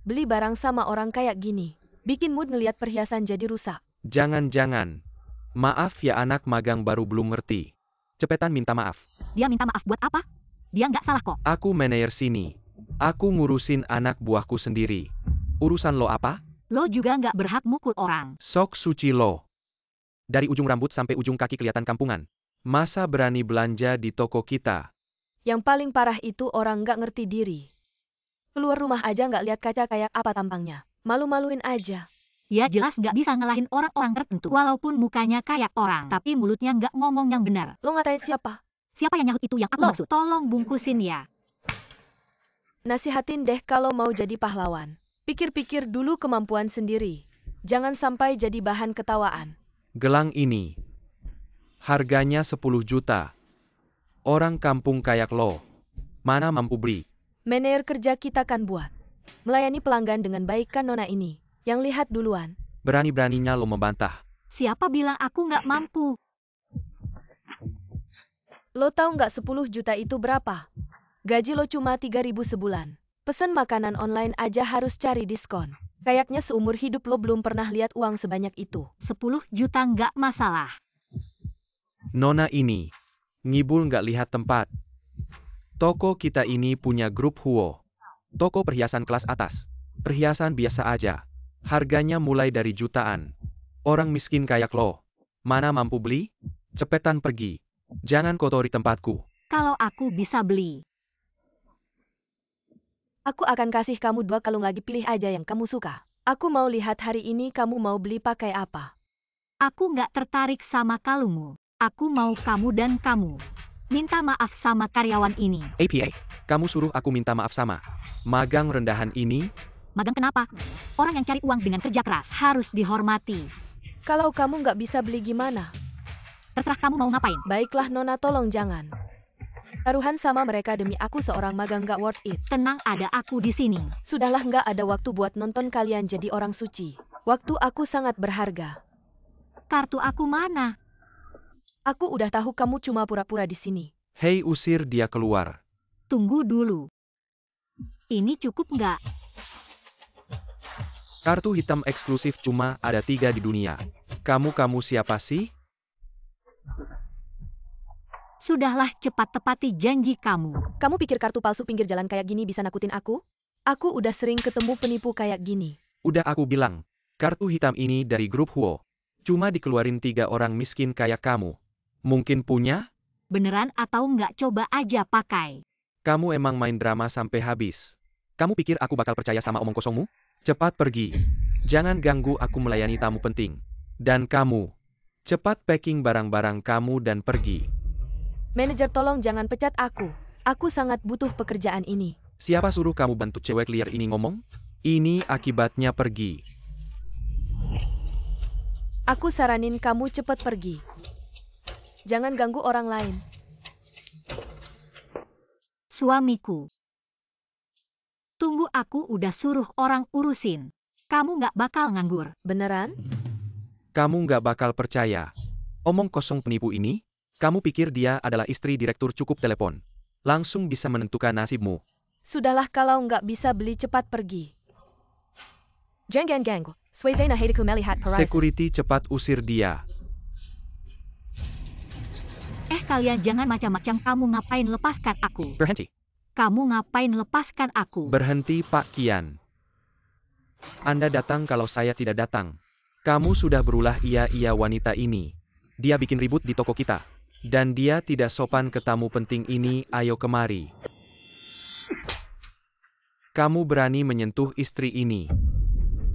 Beli barang sama orang kayak gini bikin mood ngeliat perhiasan jadi rusak. Jangan-jangan. Maaf ya, anak magang baru belum ngerti. Cepetan minta maaf. Dia minta maaf buat apa? Dia nggak salah kok. Aku manajer sini. Aku ngurusin anak buahku sendiri. Urusan lo apa? Lo juga nggak berhak mukul orang. Sok suci lo. Dari ujung rambut sampai ujung kaki kelihatan kampungan. Masa berani belanja di toko kita? Yang paling parah itu orang nggak ngerti diri. Keluar rumah aja nggak lihat kaca kayak apa tampangnya. Malu-maluin aja. Ya jelas nggak bisa ngalahin orang-orang tertentu. Walaupun mukanya kayak orang, tapi mulutnya nggak ngomong yang benar. Lo ngatain siapa? Siapa yang nyahut itu yang aku Lo. maksud? Tolong bungkusin ya. Nasihatin deh kalau mau jadi pahlawan. Pikir-pikir dulu kemampuan sendiri. Jangan sampai jadi bahan ketawaan. Gelang ini. Harganya 10 juta. Orang kampung kayak lo. Mana mampu beli? Manajer kerja kita kan buat melayani pelanggan dengan baik kan Nona ini. Yang lihat duluan. Berani-beraninya lo membantah. Siapa bilang aku nggak mampu? Lo tahu nggak 10 juta itu berapa? Gaji lo cuma 3.000 sebulan. Pesan makanan online aja harus cari diskon. Kayaknya seumur hidup lo belum pernah lihat uang sebanyak itu. 10 juta nggak masalah. Nona ini. Ngibul nggak lihat tempat. Toko kita ini punya grup Huo. Toko perhiasan kelas atas. Perhiasan biasa aja. Harganya mulai dari jutaan. Orang miskin kayak lo. Mana mampu beli? Cepetan pergi. Jangan kotori tempatku. Kalau aku bisa beli. Aku akan kasih kamu 2 kalung lagi, pilih aja yang kamu suka. Aku mau lihat hari ini kamu mau beli pakai apa. Aku nggak tertarik sama kalungmu. Aku mau kamu dan kamu. Minta maaf sama karyawan ini. APA, kamu suruh aku minta maaf sama magang rendahan ini? Magang kenapa? Orang yang cari uang dengan kerja keras harus dihormati. Kalau kamu nggak bisa beli gimana? Terserah kamu mau ngapain. Baiklah Nona, tolong jangan. Taruhan sama mereka demi aku seorang magang gak worth it. Tenang, ada aku di sini. Sudahlah, nggak ada waktu buat nonton kalian jadi orang suci. Waktu aku sangat berharga. Kartu aku mana? Aku udah tahu kamu cuma pura-pura di sini. Hei, usir dia keluar. Tunggu dulu. Ini cukup nggak? Kartu hitam eksklusif cuma ada 3 di dunia. Kamu siapa sih? Sudahlah, cepat tepati janji kamu. Kamu pikir kartu palsu pinggir jalan kayak gini bisa nakutin aku? Aku udah sering ketemu penipu kayak gini. Udah aku bilang, kartu hitam ini dari grup Huo. Cuma dikeluarin 3 orang miskin kayak kamu. Mungkin punya? Beneran atau nggak, coba aja pakai. Kamu emang main drama sampai habis. Kamu pikir aku bakal percaya sama omong kosongmu? Cepat pergi. Jangan ganggu aku melayani tamu penting. Dan kamu, cepat packing barang-barang kamu dan pergi. Manajer, tolong jangan pecat aku. Aku sangat butuh pekerjaan ini. Siapa suruh kamu bantu cewek liar ini ngomong? Ini akibatnya pergi. Aku saranin kamu cepat pergi. Jangan ganggu orang lain. Suamiku. Tunggu, aku udah suruh orang urusin. Kamu nggak bakal nganggur. Beneran? Kamu nggak bakal percaya. Omong kosong penipu ini? Kamu pikir dia adalah istri direktur cukup telepon? Langsung bisa menentukan nasibmu. Sudahlah, kalau nggak bisa beli cepat pergi. Jangan ganggu. Swayzena hatiku melihat Paraisan. Security, cepat usir dia. Kalian jangan macam-macam. Kamu ngapain lepaskan aku? Berhenti. Kamu ngapain lepaskan aku? Berhenti, Pak Kian. Anda datang kalau saya tidak datang. Kamu sudah berulah iya wanita ini. Dia bikin ribut di toko kita. Dan dia tidak sopan ke tamu penting ini, ayo kemari. Kamu berani menyentuh istri ini.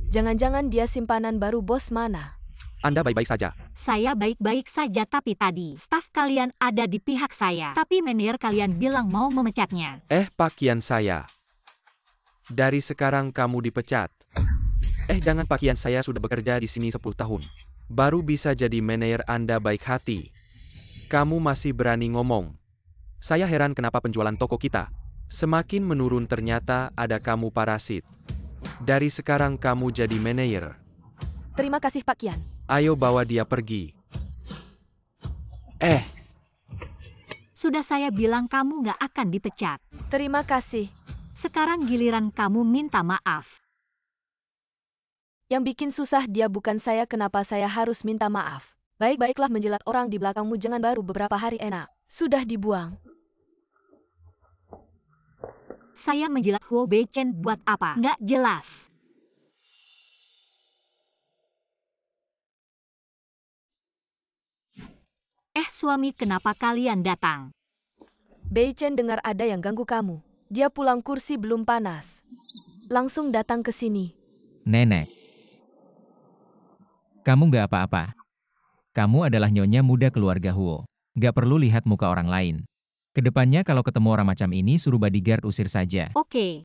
Jangan-jangan dia simpanan baru bos mana? Anda baik-baik saja. Saya baik-baik saja, tapi tadi staf kalian ada di pihak saya. Tapi manajer kalian bilang mau memecatnya. Pak Kian saya. Dari sekarang kamu dipecat. Jangan, Pak Kian, saya sudah bekerja di sini 10 tahun. Baru bisa jadi manajer. Anda baik hati. Kamu masih berani ngomong. Saya heran kenapa penjualan toko kita semakin menurun, ternyata ada kamu parasit. Dari sekarang kamu jadi manajer. Terima kasih Pak Kian. Ayo bawa dia pergi. Sudah saya bilang kamu nggak akan dipecat. Terima kasih. Sekarang giliran kamu minta maaf. Yang bikin susah dia, bukan saya. Kenapa saya harus minta maaf? Baik-baiklah menjilat orang di belakangmu, jangan baru beberapa hari enak. Sudah dibuang. Saya menjilat Huo Beichen buat apa? Nggak jelas. Suami, kenapa kalian datang? Beichen dengar ada yang ganggu kamu. Dia pulang kursi belum panas. Langsung datang ke sini. Nenek. Kamu nggak apa-apa. Kamu adalah nyonya muda keluarga Huo. Nggak perlu lihat muka orang lain. Kedepannya kalau ketemu orang macam ini, suruh bodyguard usir saja. Oke.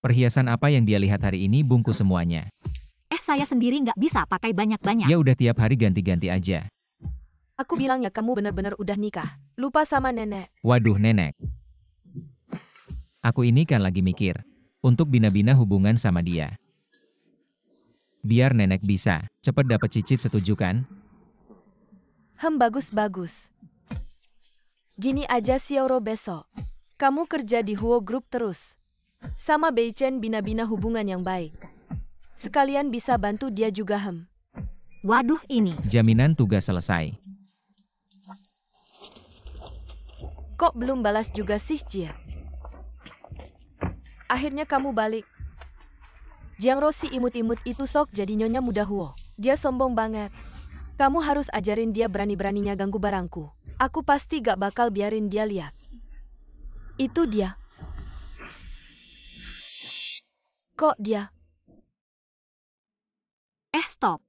Perhiasan apa yang dia lihat hari ini, bungkus semuanya. Saya sendiri nggak bisa pakai banyak-banyak. Ya udah, tiap hari ganti-ganti aja. Aku bilang ya, kamu benar-benar udah nikah. Lupa sama nenek. Waduh, nenek. Aku ini kan lagi mikir untuk bina-bina hubungan sama dia. Biar nenek bisa cepet dapet cicit, setuju kan? Bagus-bagus. Gini aja Xiaoro, besok kamu kerja di Huo Group terus. Sama Beichen, bina-bina hubungan yang baik. Sekalian bisa bantu dia juga. Waduh, ini. Jaminan tugas selesai. Kok belum balas juga sih, Jia? Akhirnya kamu balik. Jiangro si imut-imut itu sok jadi nyonya muda Huo. Dia sombong banget. Kamu harus ajarin dia berani-beraninya ganggu barangku. Aku pasti gak bakal biarin dia lihat. Itu dia. Kok dia? Stop.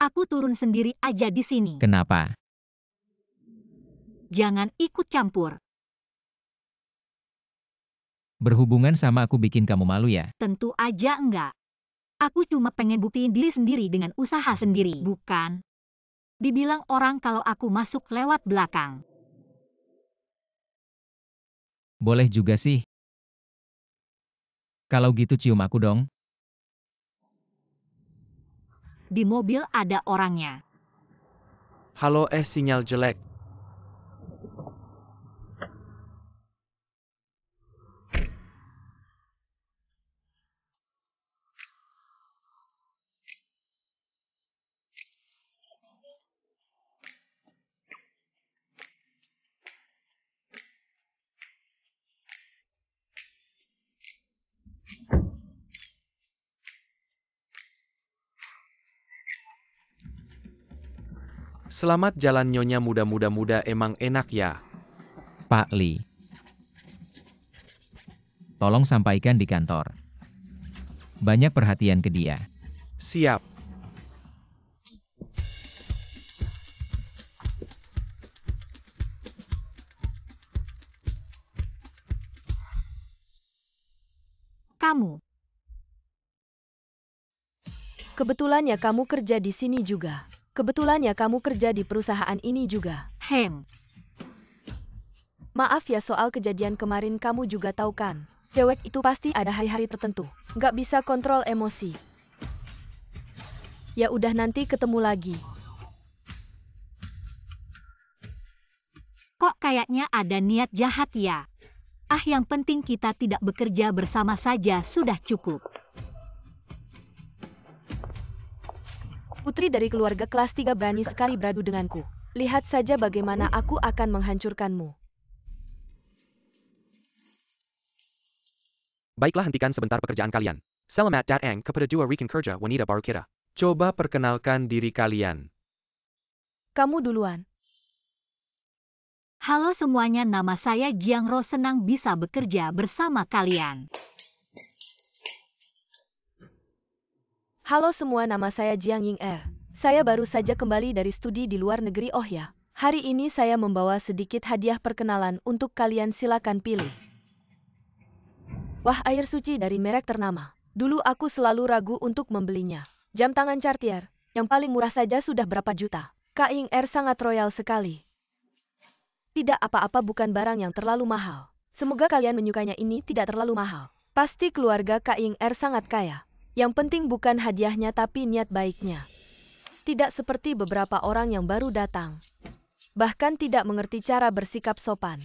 Aku turun sendiri aja di sini. Kenapa? Jangan ikut campur. Berhubungan sama aku bikin kamu malu ya? Tentu aja enggak. Aku cuma pengen buktiin diri sendiri dengan usaha sendiri, bukan? Dibilang orang kalau aku masuk lewat belakang. Boleh juga sih. Kalau gitu cium aku dong. Di mobil ada orangnya. Halo sinyal jelek. Selamat jalan Nyonya muda-muda emang enak ya. Pak Li. Tolong sampaikan di kantor. Banyak perhatian ke dia. Siap. Kamu. Kebetulan ya kamu kerja di sini juga. Kebetulan ya kamu kerja di perusahaan ini juga. Maaf ya soal kejadian kemarin kamu juga tahu kan. Cewek itu pasti ada hari-hari tertentu. Nggak bisa kontrol emosi. Ya udah nanti ketemu lagi. Kok kayaknya ada niat jahat ya? Yang penting kita tidak bekerja bersama saja sudah cukup. Putri dari keluarga kelas 3 berani sekali beradu denganku. Lihat saja bagaimana aku akan menghancurkanmu. Baiklah hentikan sebentar pekerjaan kalian. Selamat datang kepada dua rekan kerja wanita baru kita. Coba perkenalkan diri kalian. Kamu duluan. Halo semuanya, nama saya Jiang Ro, senang bisa bekerja bersama kalian. Halo semua, nama saya Jiang Ying Er. Saya baru saja kembali dari studi di luar negeri. Oh ya, hari ini saya membawa sedikit hadiah perkenalan untuk kalian, silakan pilih. Wah, air suci dari merek ternama. Dulu aku selalu ragu untuk membelinya. Jam tangan Cartier, yang paling murah saja sudah berapa juta. Kak Ying Er sangat royal sekali. Tidak apa-apa, bukan barang yang terlalu mahal. Semoga kalian menyukainya, ini tidak terlalu mahal. Pasti keluarga Kak Ying Er sangat kaya. Yang penting bukan hadiahnya tapi niat baiknya. Tidak seperti beberapa orang yang baru datang. Bahkan tidak mengerti cara bersikap sopan.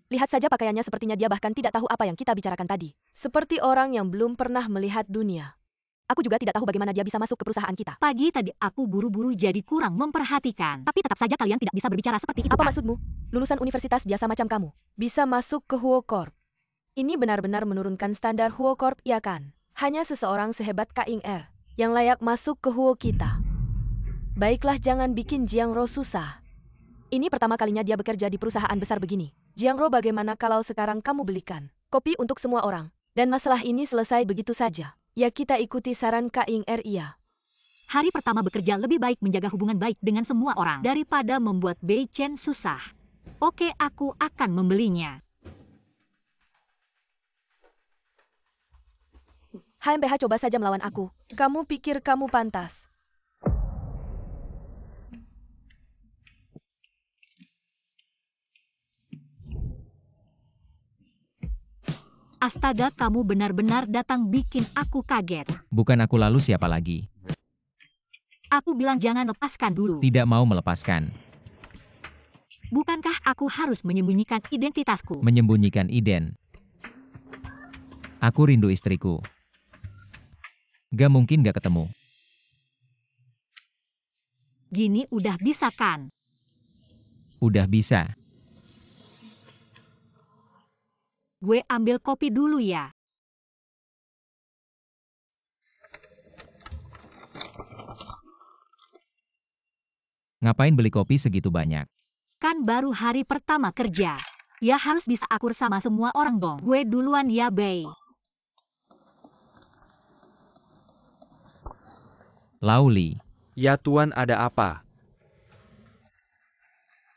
Lihat saja pakaiannya, sepertinya dia bahkan tidak tahu apa yang kita bicarakan tadi. Seperti orang yang belum pernah melihat dunia. Aku juga tidak tahu bagaimana dia bisa masuk ke perusahaan kita. Pagi tadi aku buru-buru jadi kurang memperhatikan. Tapi tetap saja kalian tidak bisa berbicara seperti itu. Apa kan? maksudmu? Lulusan universitas biasa macam kamu bisa masuk ke Huo Corp. Ini benar-benar menurunkan standar Huo Corp, ya kan? Hanya seseorang sehebat Kak Ying Er yang layak masuk ke Huo kita. Baiklah, jangan bikin Jiang Ro susah. Ini pertama kalinya dia bekerja di perusahaan besar begini. Jiang Ro, bagaimana kalau sekarang kamu belikan kopi untuk semua orang? Dan masalah ini selesai begitu saja. Ya, kita ikuti saran Kak Ying Er, iya. Hari pertama bekerja lebih baik menjaga hubungan baik dengan semua orang daripada membuat Bei Chen susah. Oke, aku akan membelinya. HMPH, coba saja melawan aku. Kamu pikir kamu pantas? Astaga, kamu benar-benar datang bikin aku kaget. Bukan aku, lalu siapa lagi? Aku bilang jangan lepaskan dulu. Tidak mau melepaskan. Bukankah aku harus menyembunyikan identitasku? Menyembunyikan ident. Aku rindu istriku. Gak mungkin gak ketemu. Gini udah bisa kan? Udah bisa. Gue ambil kopi dulu ya. Ngapain beli kopi segitu banyak? Kan baru hari pertama kerja. Ya harus bisa akur sama semua orang dong. Gue duluan ya, Bei. Lauli. Ya Tuan, ada apa?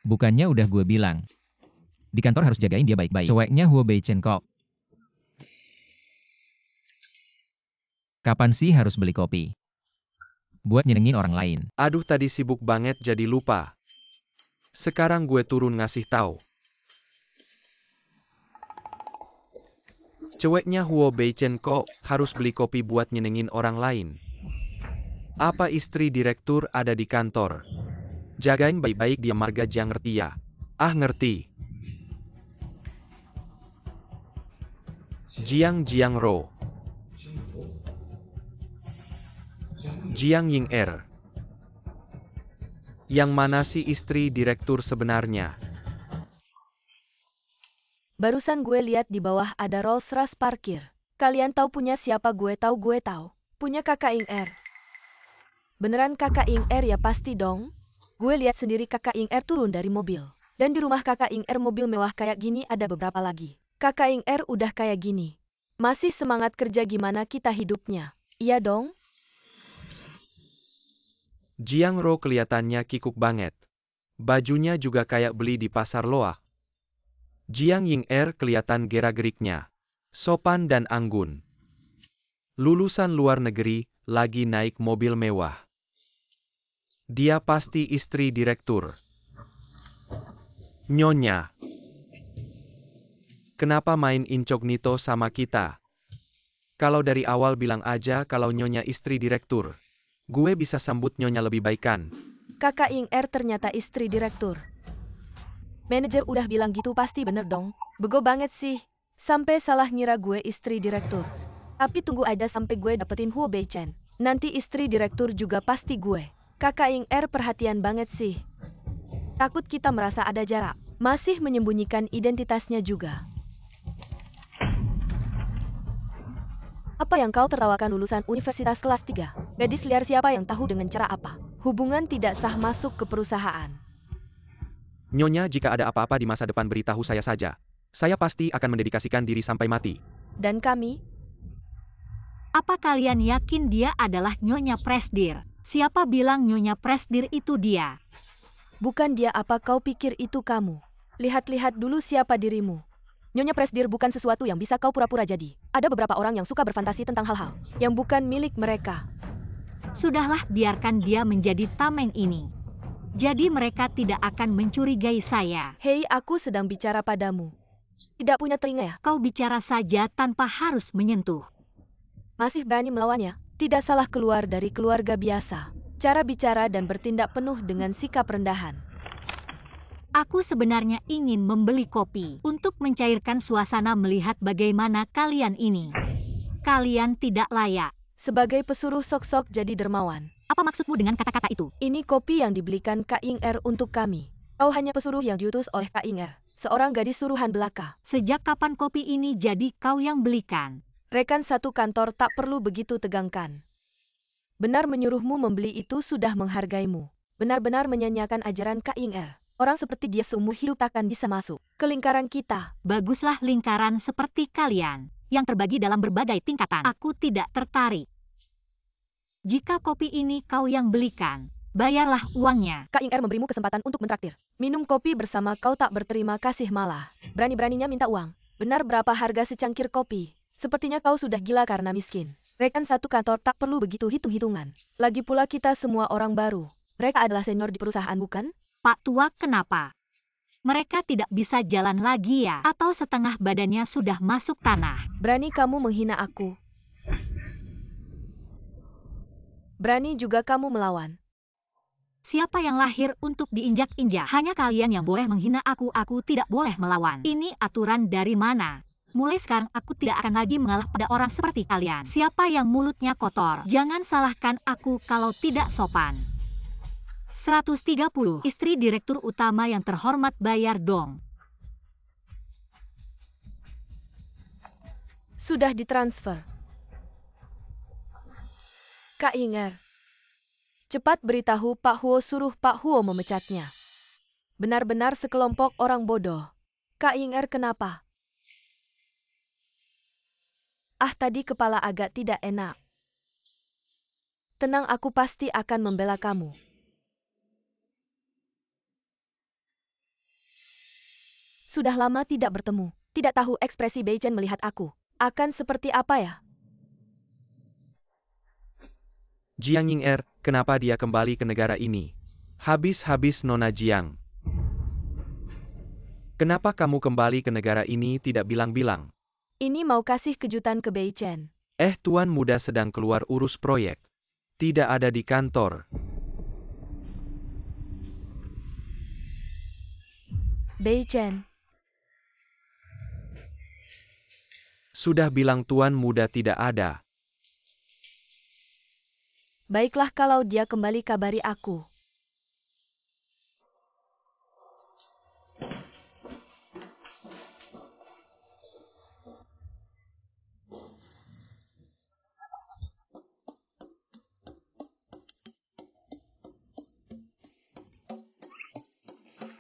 Bukannya udah gue bilang. Di kantor harus jagain dia baik-baik. Ceweknya Huo Bei Chen kok. Kapan sih harus beli kopi? buat nyenengin orang lain. Aduh, tadi sibuk banget jadi lupa. Sekarang gue turun ngasih tahu. Ceweknya Huo Beichen kok harus beli kopi buat nyenengin orang lain. Apa istri direktur ada di kantor? Jagain baik-baik dia, marga Jiang, ngerti ya? Ah, ngerti. Jiang Ro. Jiang Ying-er. Yang mana sih istri direktur sebenarnya? Barusan gue lihat di bawah ada Rolls Royce parkir. Kalian tahu punya siapa? Gue tahu. Punya kakak Ying-er. Beneran kakak Ying-er ya? Pasti dong. Gue lihat sendiri kakak Ying-er turun dari mobil. Dan di rumah kakak Ying-er mobil mewah kayak gini ada beberapa lagi. Kakak Ying-er udah kayak gini. Masih semangat kerja, gimana kita hidupnya? Iya dong? Jiang Ro kelihatannya kikuk banget. Bajunya juga kayak beli di pasar loak. Jiang Ying-er kelihatan gerak-geriknya. Sopan dan anggun. Lulusan luar negeri, lagi naik mobil mewah. Dia pasti istri direktur. Nyonya. Kenapa main incognito sama kita? Kalau dari awal bilang aja kalau Nyonya istri direktur. Gue bisa sambut Nyonya lebih baik kan? Kakak Ying-er ternyata istri direktur. Manajer udah bilang gitu, pasti bener dong. Bego banget sih. Sampai salah ngira gue istri direktur. Tapi tunggu aja sampai gue dapetin Huo Beichen. Nanti istri direktur juga pasti gue. Kakak Ying-er perhatian banget sih. Takut kita merasa ada jarak. Masih menyembunyikan identitasnya juga. Apa yang kau tertawakan? Lulusan universitas kelas 3? Gadis liar siapa yang tahu dengan cara apa? Hubungan tidak sah masuk ke perusahaan. Nyonya, jika ada apa-apa di masa depan beritahu saya saja. Saya pasti akan mendedikasikan diri sampai mati. Dan kami? Apa kalian yakin dia adalah Nyonya Presdir? Siapa bilang Nyonya Presdir itu dia? Bukan dia. Apa kau pikir itu kamu? Lihat-lihat dulu siapa dirimu. Nyonya Presdir bukan sesuatu yang bisa kau pura-pura jadi. Ada beberapa orang yang suka berfantasi tentang hal-hal yang bukan milik mereka. Sudahlah, biarkan dia menjadi tameng ini. Jadi mereka tidak akan mencurigai saya. Hei, aku sedang bicara padamu. Tidak punya telinga ya? Kau bicara saja tanpa harus menyentuh. Masih berani melawannya? Tidak salah, keluar dari keluarga biasa. Cara bicara dan bertindak penuh dengan sikap rendahan. Aku sebenarnya ingin membeli kopi untuk mencairkan suasana melihat bagaimana kalian ini. Kalian tidak layak. Sebagai pesuruh sok-sok jadi dermawan. Apa maksudmu dengan kata-kata itu? Ini kopi yang dibelikan Kak Ying-er untuk kami. Kau hanya pesuruh yang diutus oleh Kak Ying-er, seorang gadis suruhan belaka. Sejak kapan kopi ini jadi kau yang belikan? Rekan satu kantor tak perlu begitu tegangkan. Benar menyuruhmu membeli itu sudah menghargaimu. Benar-benar menyanyiakan ajaran Kak Ying-er. Orang seperti dia seumur hidup takkan bisa masuk ke lingkaran kita. Baguslah lingkaran seperti kalian, yang terbagi dalam berbagai tingkatan. Aku tidak tertarik. Jika kopi ini kau yang belikan, bayarlah uangnya. Kak Ying-er memberimu kesempatan untuk mentraktir. Minum kopi bersama kau tak berterima kasih, malah berani-beraninya minta uang. Benar, berapa harga secangkir kopi? Sepertinya kau sudah gila karena miskin. Rekan satu kantor tak perlu begitu hitung-hitungan. Lagi pula kita semua orang baru. Mereka adalah senior di perusahaan, bukan? Pak Tua, kenapa? Mereka tidak bisa jalan lagi ya? Atau setengah badannya sudah masuk tanah? Berani kamu menghina aku. Berani juga kamu melawan. Siapa yang lahir untuk diinjak-injak? Hanya kalian yang boleh menghina aku tidak boleh melawan. Ini aturan dari mana? Mulai sekarang aku tidak akan lagi mengalah pada orang seperti kalian. Siapa yang mulutnya kotor? Jangan salahkan aku kalau tidak sopan. 130. Istri direktur utama yang terhormat, bayar dong. Sudah ditransfer. Kak Ying-er, cepat beritahu Pak Huo, suruh Pak Huo memecatnya. Benar-benar sekelompok orang bodoh. Kak Ying-er, kenapa? Ah, tadi kepala agak tidak enak. Tenang, aku pasti akan membela kamu. Sudah lama tidak bertemu. Tidak tahu ekspresi Beichen melihat aku akan seperti apa ya? Jiang Ying-er, kenapa dia kembali ke negara ini? Habis-habis Nona Jiang. Kenapa kamu kembali ke negara ini tidak bilang-bilang? Ini mau kasih kejutan ke Bei Chen. Tuan muda sedang keluar urus proyek. Tidak ada di kantor. Bei Chen, Sudah bilang tuan muda tidak ada. baiklah kalau dia kembali kabari aku.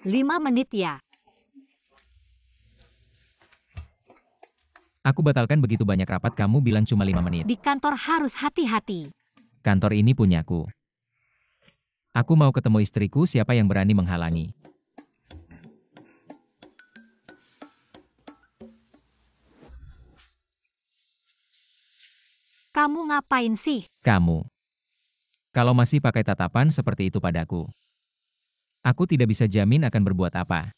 Lima menit ya. Aku batalkan begitu banyak rapat, kamu bilang cuma 5 menit. Di kantor harus hati-hati. Kantor ini punyaku. Aku mau ketemu istriku, siapa yang berani menghalangi? Kamu ngapain sih? Kamu. Kalau masih pakai tatapan seperti itu padaku, aku tidak bisa jamin akan berbuat apa.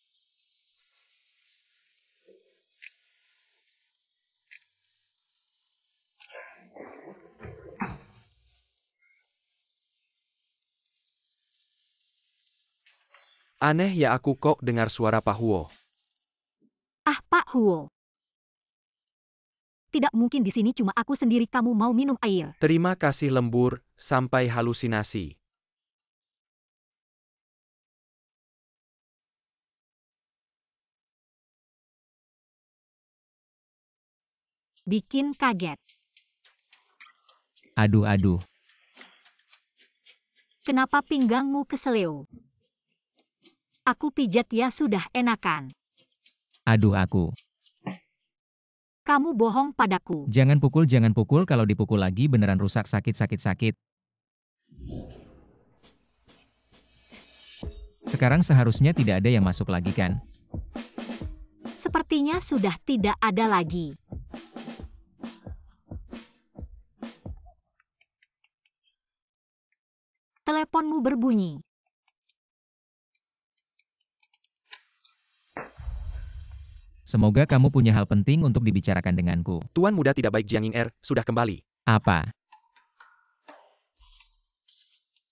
Aneh ya, aku kok dengar suara Pak Huo. Ah, Pak Huo. Tidak mungkin di sini cuma aku sendiri, kamu mau minum air. Terima kasih lembur, sampai halusinasi. Bikin kaget. Aduh. Kenapa pinggangmu keseleo? Aku pijat ya, sudah enakan. Aduh aku. Kamu bohong padaku. Jangan pukul, kalau dipukul lagi beneran rusak, sakit. Sekarang seharusnya tidak ada yang masuk lagi kan? Sepertinya sudah tidak ada lagi. Teleponmu berbunyi. Semoga kamu punya hal penting untuk dibicarakan denganku. Tuan muda tidak baik Jiang Ying sudah kembali. Apa?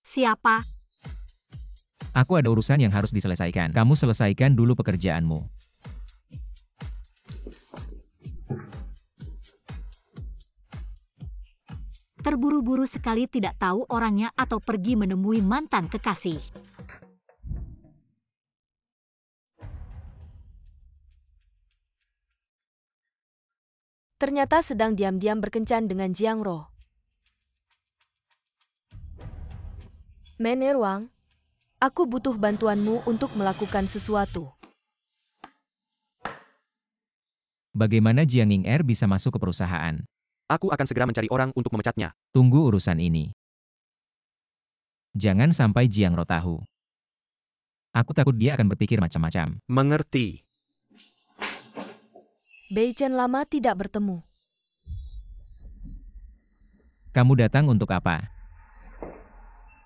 Siapa? Aku ada urusan yang harus diselesaikan. Kamu selesaikan dulu pekerjaanmu. Terburu-buru sekali, tidak tahu orangnya atau pergi menemui mantan kekasih. Ternyata sedang diam-diam berkencan dengan Jiang Ro. Mener Wang, aku butuh bantuanmu untuk melakukan sesuatu. Bagaimana Jiang Ying bisa masuk ke perusahaan? Aku akan segera mencari orang untuk memecatnya. Tunggu urusan ini. Jangan sampai Jiang Ro tahu. Aku takut dia akan berpikir macam-macam. Mengerti. Bei Chen lama tidak bertemu. Kamu datang untuk apa?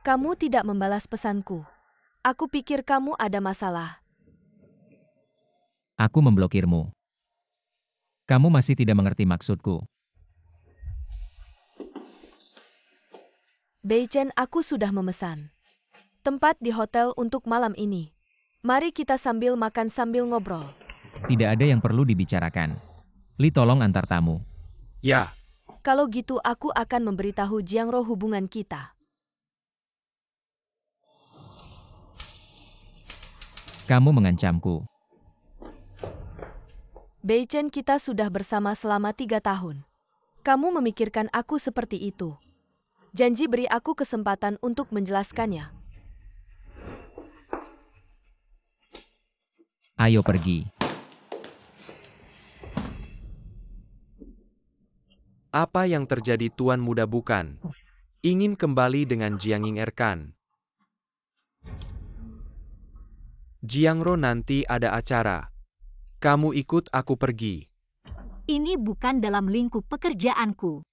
Kamu tidak membalas pesanku. Aku pikir kamu ada masalah. Aku memblokirmu. Kamu masih tidak mengerti maksudku. Bei Chen, aku sudah memesan tempat di hotel untuk malam ini. Mari kita sambil makan sambil ngobrol. Tidak ada yang perlu dibicarakan. Li, tolong antar tamu. Ya, Kalau gitu aku akan memberitahu Jiang Ro hubungan kita. Kamu mengancamku. Bei Chen, kita sudah bersama selama 3 tahun. Kamu memikirkan aku seperti itu. Janji beri aku kesempatan untuk menjelaskannya. Ayo pergi. apa yang terjadi Tuan Muda bukan? Ingin kembali dengan Jiang Ying kan? Jiang Ro nanti ada acara. Kamu ikut aku pergi. Ini bukan dalam lingkup pekerjaanku.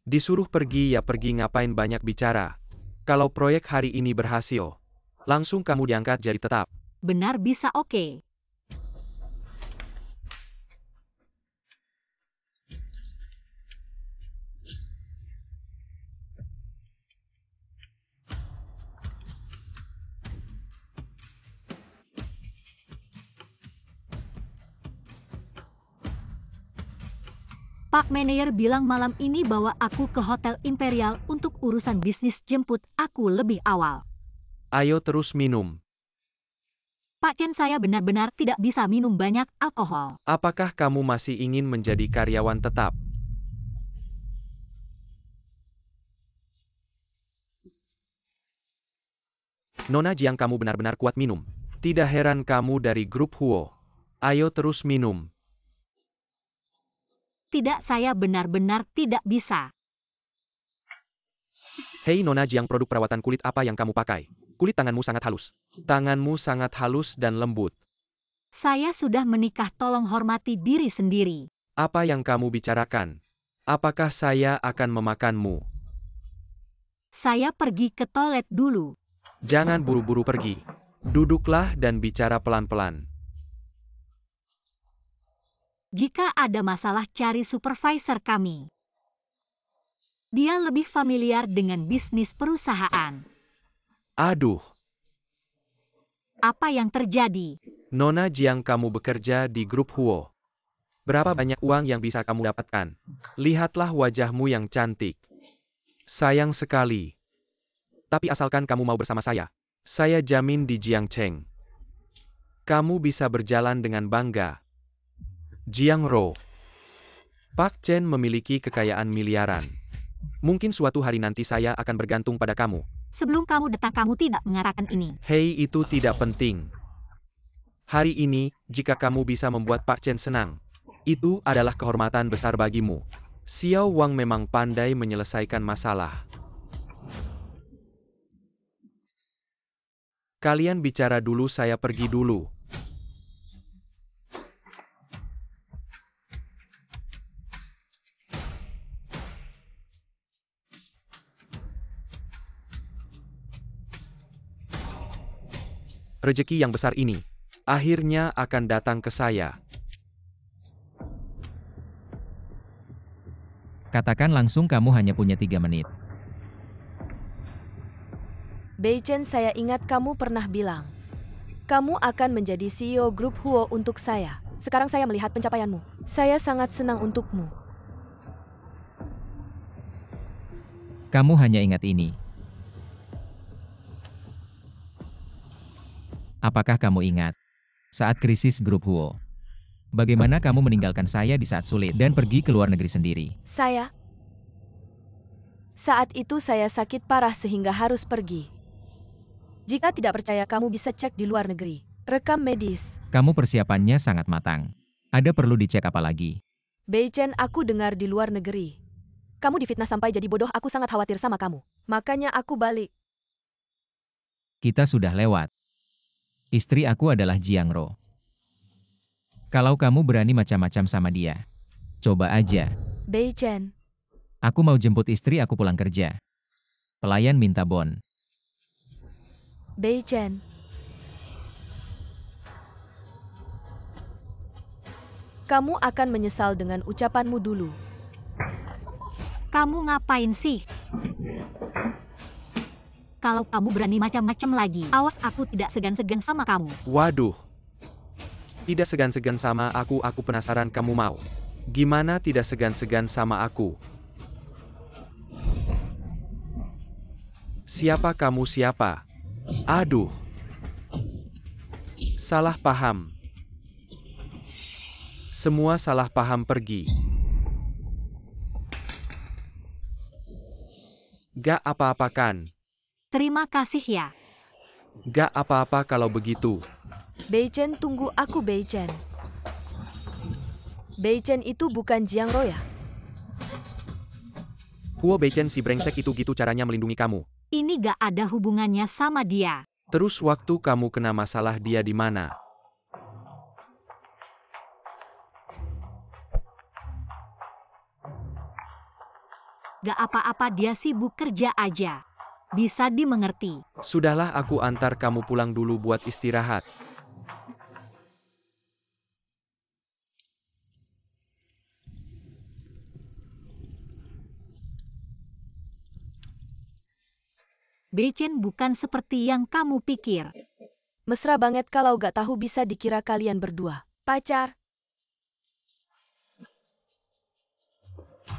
Disuruh pergi ya pergi, ngapain banyak bicara. Kalau proyek hari ini berhasil, langsung kamu diangkat jadi tetap. Benar bisa oke. Pak Manager bilang malam ini bawa aku ke Hotel Imperial untuk urusan bisnis, jemput aku lebih awal. Ayo terus minum. Pak Chen, saya benar-benar tidak bisa minum banyak alkohol. Apakah kamu masih ingin menjadi karyawan tetap? Nona Jiang, kamu benar-benar kuat minum. Tidak heran kamu dari grup Huo. Ayo terus minum. Tidak, saya benar-benar tidak bisa. Hei Nona Jiang, produk perawatan kulit apa yang kamu pakai? Kulit tanganmu sangat halus. Tanganmu sangat halus dan lembut. Saya sudah menikah, tolong hormati diri sendiri. Apa yang kamu bicarakan? Apakah saya akan memakanmu? Saya pergi ke toilet dulu. Jangan buru-buru pergi. Duduklah dan bicara pelan-pelan. Jika ada masalah, cari supervisor kami. Dia lebih familiar dengan bisnis perusahaan. Aduh, Apa yang terjadi? Nona Jiang, kamu bekerja di grup Huo. Berapa banyak uang yang bisa kamu dapatkan? Lihatlah wajahmu yang cantik. Sayang sekali. Tapi asalkan kamu mau bersama saya jamin di Jiangcheng, kamu bisa berjalan dengan bangga. Jiangro. Pak Chen memiliki kekayaan miliaran. Mungkin suatu hari nanti saya akan bergantung pada kamu. Sebelum kamu datang, kamu tidak mengatakan ini. Hei, itu tidak penting. Hari ini, jika kamu bisa membuat Pak Chen senang, itu adalah kehormatan besar bagimu. Xiao Wang memang pandai menyelesaikan masalah. Kalian bicara dulu, saya pergi dulu. Rezeki yang besar ini akhirnya akan datang ke saya. Katakan langsung, kamu hanya punya 3 menit. Bei Chen, saya ingat kamu pernah bilang, kamu akan menjadi CEO grup Huo untuk saya. Sekarang saya melihat pencapaianmu. Saya sangat senang untukmu. Kamu hanya ingat ini. Apakah kamu ingat saat krisis grup Huo? Bagaimana kamu meninggalkan saya di saat sulit dan pergi ke luar negeri sendiri? Saat itu saya sakit parah sehingga harus pergi. Jika tidak percaya, kamu bisa cek di luar negeri. Rekam medis. Kamu persiapannya sangat matang. Ada perlu dicek apa lagi? Bei Chen, aku dengar di luar negeri kamu difitnah sampai jadi bodoh. Aku sangat khawatir sama kamu. Makanya aku balik. Kita sudah lewat. Istri aku adalah Jiangro. Kalau kamu berani macam-macam sama dia, coba aja. Bei Chen, Aku mau jemput istri aku pulang kerja. Pelayan minta bon. Bei Chen. Kamu akan menyesal dengan ucapanmu dulu. Kamu ngapain sih? Kalau kamu berani macam-macam lagi, awas, aku tidak segan-segan sama kamu. Waduh. Tidak segan-segan sama aku penasaran kamu mau. Gimana tidak segan-segan sama aku? Siapa kamu, siapa? Aduh. Salah paham. Semua salah paham, pergi. Gak apa-apa kan? Terima kasih ya. Gak apa-apa kalau begitu. Bei Chen, tunggu aku, Bei Chen. Bei Chen itu bukan Jiangro ya? Huo Bei Chen si brengsek itu, gitu caranya melindungi kamu. Ini gak ada hubungannya sama dia. Terus waktu kamu kena masalah dia di mana? Gak apa-apa, dia sibuk kerja aja. bisa dimengerti. Sudahlah, aku antar kamu pulang dulu buat istirahat. Beichen bukan seperti yang kamu pikir. Mesra banget kalau gak tahu bisa dikira kalian berdua pacar.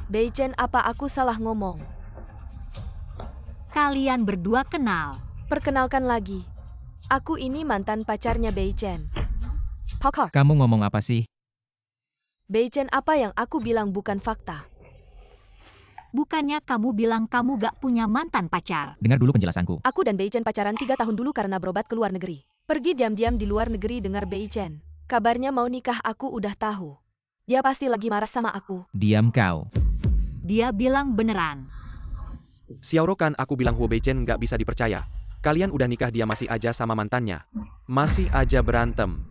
Beichen, apa aku salah ngomong? Kalian berdua kenal. Perkenalkan lagi. Aku ini mantan pacarnya Beichen. Pakar. Kamu ngomong apa sih? Beichen, apa yang aku bilang bukan fakta. Bukannya kamu bilang kamu gak punya mantan pacar? Dengar dulu penjelasanku. Aku dan Beichen pacaran 3 tahun dulu karena berobat ke luar negeri. Pergi diam-diam di luar negeri dengar Beichen. Kabarnya mau nikah, aku udah tahu. Dia pasti lagi marah sama aku. Diam kau. Dia bilang beneran. Xiaoro, kan aku bilang Huo Beichen nggak bisa dipercaya. Kalian udah nikah, dia masih aja sama mantannya. Masih aja berantem.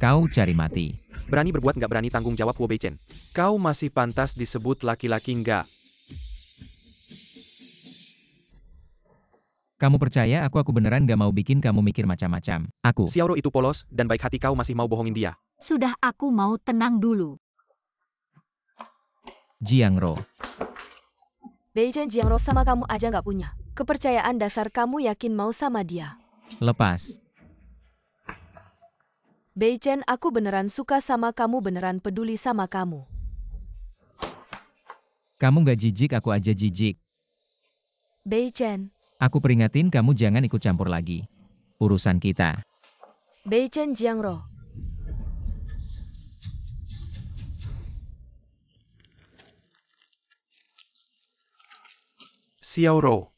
Kau cari mati. Berani berbuat nggak berani tanggung jawab Huo Beichen. Kau masih pantas disebut laki-laki nggak? Kamu percaya aku beneran gak mau bikin kamu mikir macam-macam. Aku. Xiaoro itu polos, dan baik hati, kau masih mau bohongin dia. Sudah, aku mau tenang dulu. Jiangro. Beichen, Jiangro sama kamu aja nggak punya kepercayaan, dasar kamu yakin mau sama dia. Lepas. Beichen, aku beneran suka sama kamu, beneran peduli sama kamu. Kamu gak jijik, aku aja jijik. Beichen. Aku peringatin kamu jangan ikut campur lagi. Urusan kita. Beichen, Jiangro. Xiaoro.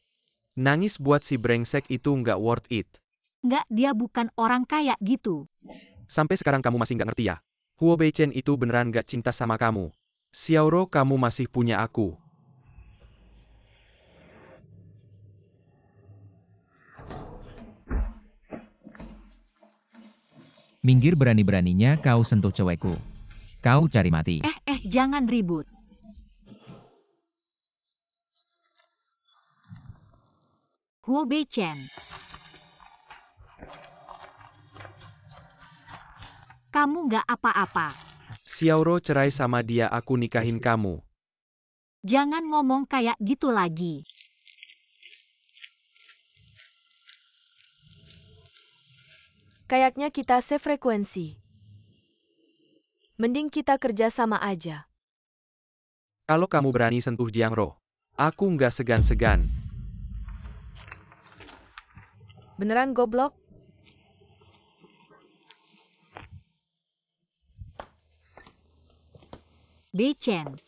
Nangis buat si brengsek itu nggak worth it. Nggak, dia bukan orang kayak gitu. Sampai sekarang kamu masih nggak ngerti ya? Huo Beichen itu beneran nggak cinta sama kamu. Xiaoro, kamu masih punya aku. Minggir, berani-beraninya kau sentuh cewekku. Kau cari mati. Jangan ribut. Huo Beichen. Kamu nggak apa-apa. Xiaoro, cerai sama dia, aku nikahin kamu. Jangan ngomong kayak gitu lagi. Kayaknya kita sefrekuensi. Mending kita kerja sama aja. Kalau kamu berani sentuh Jiangro, aku nggak segan-segan. Beneran goblok? Beichen.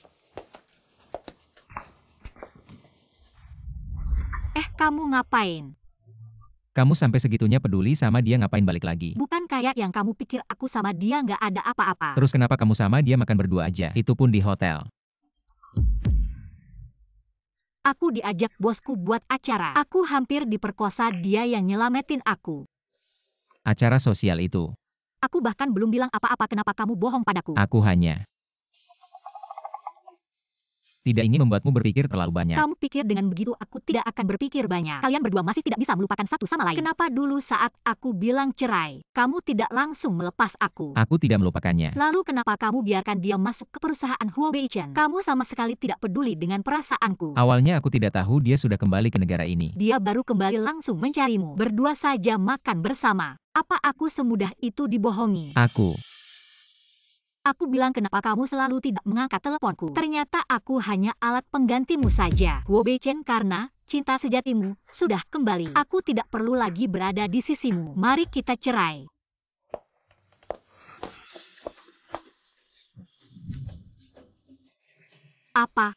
Kamu ngapain? Kamu sampai segitunya peduli sama dia, ngapain balik lagi? Bukan kayak yang kamu pikir aku sama dia nggak ada apa-apa. Terus kenapa kamu sama dia makan berdua aja? Itu pun di hotel. Aku diajak bosku buat acara. Aku hampir diperkosa, dia yang nyelamatin aku. Acara sosial itu. Aku bahkan belum bilang apa-apa, kenapa kamu bohong padaku? Aku hanya tidak ingin membuatmu berpikir terlalu banyak. Kamu pikir dengan begitu aku tidak akan berpikir banyak? Kalian berdua masih tidak bisa melupakan satu sama lain. Kenapa dulu saat aku bilang cerai, kamu tidak langsung melepas aku? Aku tidak melupakannya. Lalu kenapa kamu biarkan dia masuk ke perusahaan Huo Beichen? Kamu sama sekali tidak peduli dengan perasaanku. Awalnya aku tidak tahu dia sudah kembali ke negara ini. Dia baru kembali langsung mencarimu. Berdua saja makan bersama. Apa aku semudah itu dibohongi? Aku bilang kenapa kamu selalu tidak mengangkat teleponku? Ternyata aku hanya alat penggantimu saja. Huo Beichen, karena cinta sejatimu sudah kembali. Aku tidak perlu lagi berada di sisimu. Mari kita cerai. Apa?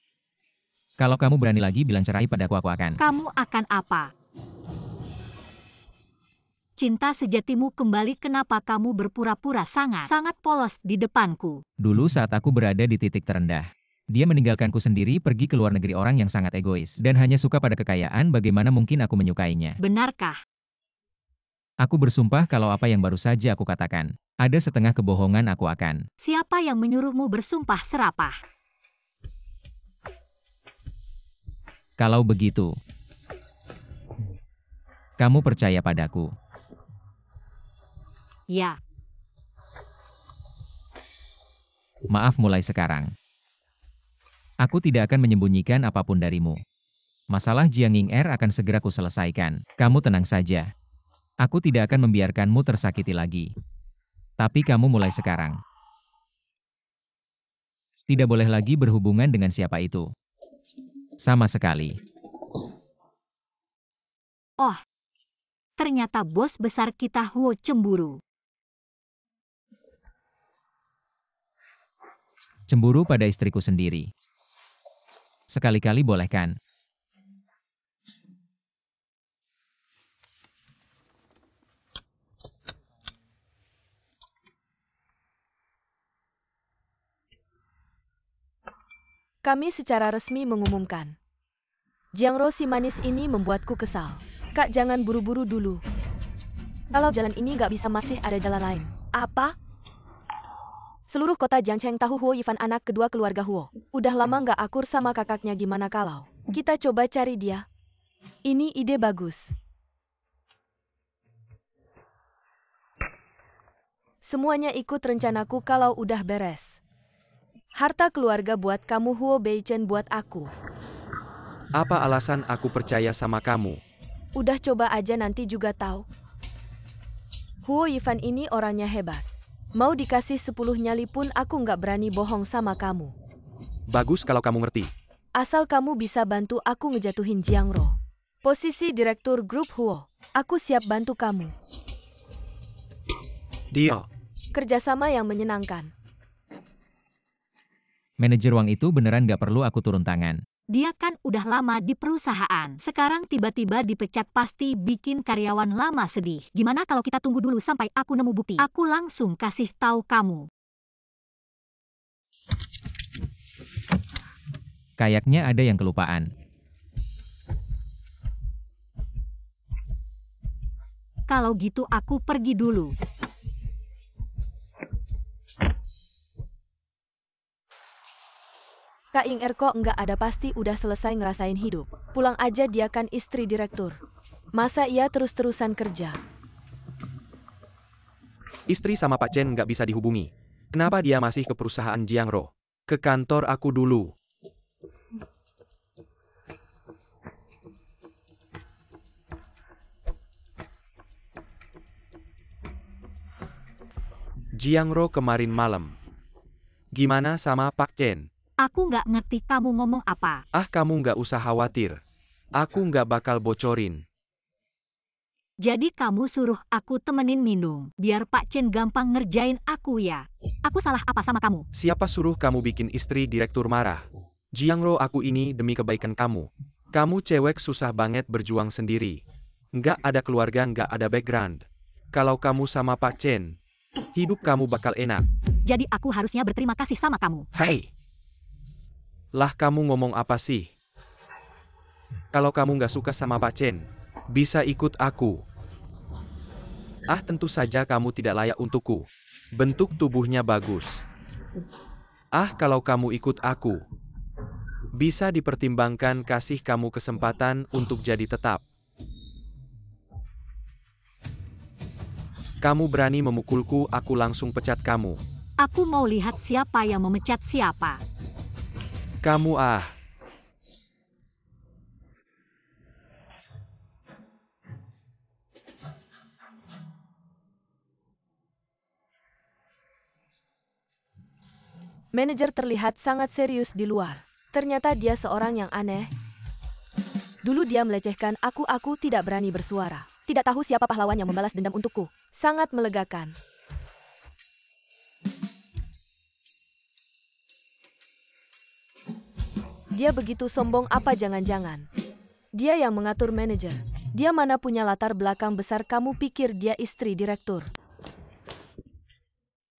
Kalau kamu berani lagi bilang cerai padaku, aku akan. Kamu akan apa? Cinta sejatimu kembali, kenapa kamu berpura-pura sangat polos di depanku? Dulu saat aku berada di titik terendah, dia meninggalkanku sendiri pergi ke luar negeri, orang yang sangat egois dan hanya suka pada kekayaan, bagaimana mungkin aku menyukainya? Benarkah? Aku bersumpah kalau apa yang baru saja aku katakan, ada setengah kebohongan aku akan. Siapa yang menyuruhmu bersumpah serapah? Kalau begitu, Kamu percaya padaku. Ya, Maaf mulai sekarang. Aku tidak akan menyembunyikan apapun darimu. Masalah Jiang Ying'er akan segera kuselesaikan. Kamu tenang saja. Aku tidak akan membiarkanmu tersakiti lagi. Tapi kamu mulai sekarang tidak boleh lagi berhubungan dengan siapa itu. Sama sekali. oh, ternyata bos besar kita Huo cemburu. Cemburu pada istriku sendiri. Sekali-kali boleh kan? Kami secara resmi mengumumkan. Jiang Ro si manis ini membuatku kesal. Kak, jangan buru-buru dulu. Kalau jalan ini nggak bisa, masih ada jalan lain. Apa? Seluruh kota Jiangcheng tahu Huo Yifan anak kedua keluarga Huo. Udah lama nggak akur sama kakaknya, gimana kalau kita coba cari dia? Ini ide bagus. Semuanya ikut rencanaku kalau udah beres. Harta keluarga buat kamu, Huo Beichen buat aku. Apa alasan aku percaya sama kamu? Udah coba aja, nanti juga tahu. Huo Yifan ini orangnya hebat. Mau dikasih 10 nyali pun aku nggak berani bohong sama kamu. Bagus kalau kamu ngerti. Asal kamu bisa bantu aku ngejatuhin Jiang Ro. Posisi direktur grup Huo. Aku siap bantu kamu. Deal. Kerjasama yang menyenangkan. Manajer Wang itu beneran gak perlu aku turun tangan. Dia kan udah lama di perusahaan. Sekarang tiba-tiba dipecat, pasti bikin karyawan lama sedih. Gimana kalau kita tunggu dulu sampai aku nemu bukti? Aku langsung kasih tahu kamu. Kayaknya ada yang kelupaan. Kalau gitu aku pergi dulu. Kak Ying'er kok nggak ada, pasti udah selesai ngerasain hidup. Pulang aja, dia kan istri direktur. Masa ia terus-terusan kerja? Istri sama Pak Chen nggak bisa dihubungi. Kenapa dia masih ke perusahaan Jiang Ro? Ke kantor aku dulu. Jiang Ro kemarin malam. Gimana sama Pak Chen? Aku nggak ngerti kamu ngomong apa. Ah, kamu nggak usah khawatir. Aku nggak bakal bocorin. Jadi kamu suruh aku temenin minum, biar Pak Chen gampang ngerjain aku ya? Aku salah apa sama kamu? Siapa suruh kamu bikin istri direktur marah? Jiang Ro, aku ini demi kebaikan kamu. Kamu cewek susah banget berjuang sendiri. Nggak ada keluarga, nggak ada background. Kalau kamu sama Pak Chen, hidup kamu bakal enak. Jadi aku harusnya berterima kasih sama kamu. Hai! Lah, kamu ngomong apa sih? Kalau kamu nggak suka sama Pak Chen, bisa ikut aku. Ah, tentu saja kamu tidak layak untukku. Bentuk tubuhnya bagus. Ah, kalau kamu ikut aku, bisa dipertimbangkan kasih kamu kesempatan untuk jadi tetap. Kamu berani memukulku, aku langsung pecat kamu. Aku mau lihat siapa yang memecat siapa. Kamu ah. Manajer terlihat sangat serius di luar. Ternyata dia seorang yang aneh. Dulu dia melecehkan aku tidak berani bersuara. Tidak tahu siapa pahlawan yang membalas dendam untukku. Sangat melegakan. Dia begitu sombong, apa jangan-jangan dia yang mengatur manajer? Dia mana punya latar belakang besar, kamu pikir dia istri direktur?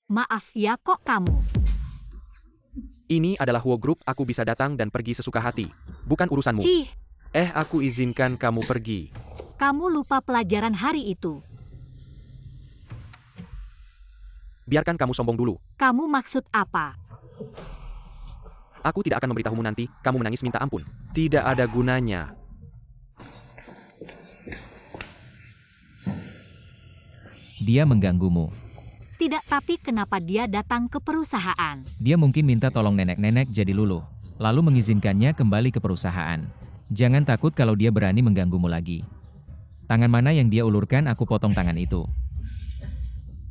Maaf ya, kok kamu? Ini adalah Huo Group, aku bisa datang dan pergi sesuka hati. Bukan urusanmu. Cih, Aku izinkan kamu pergi. kamu lupa pelajaran hari itu. Biarkan kamu sombong dulu. Kamu maksud apa? Aku tidak akan memberitahumu nanti, kamu menangis minta ampun. Tidak ada gunanya. Dia mengganggumu. Tidak, tapi kenapa dia datang ke perusahaan? Dia mungkin minta tolong nenek-nenek jadi luluh, lalu mengizinkannya kembali ke perusahaan. Jangan takut kalau dia berani mengganggumu lagi. Tangan mana yang dia ulurkan, aku potong tangan itu.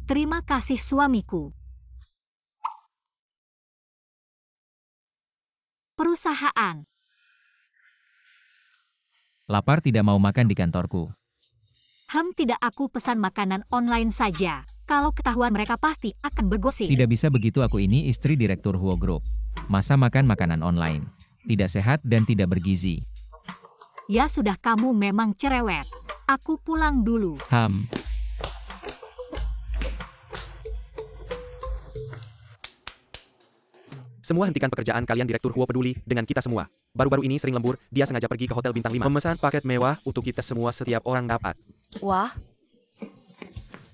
Terima kasih suamiku. Perusahaan. Lapar tidak mau makan di kantorku. Tidak, aku pesan makanan online saja. Kalau ketahuan mereka pasti akan bergosip. Tidak bisa begitu, aku ini istri Direktur Huo Group. Masa makan makanan online? Tidak sehat dan tidak bergizi. Ya sudah, kamu memang cerewet. Aku pulang dulu. Semua hentikan pekerjaan kalian, Direktur Huo peduli dengan kita semua. Baru-baru ini sering lembur, dia sengaja pergi ke hotel bintang 5. Memesan paket mewah untuk kita semua, setiap orang dapat. Wah,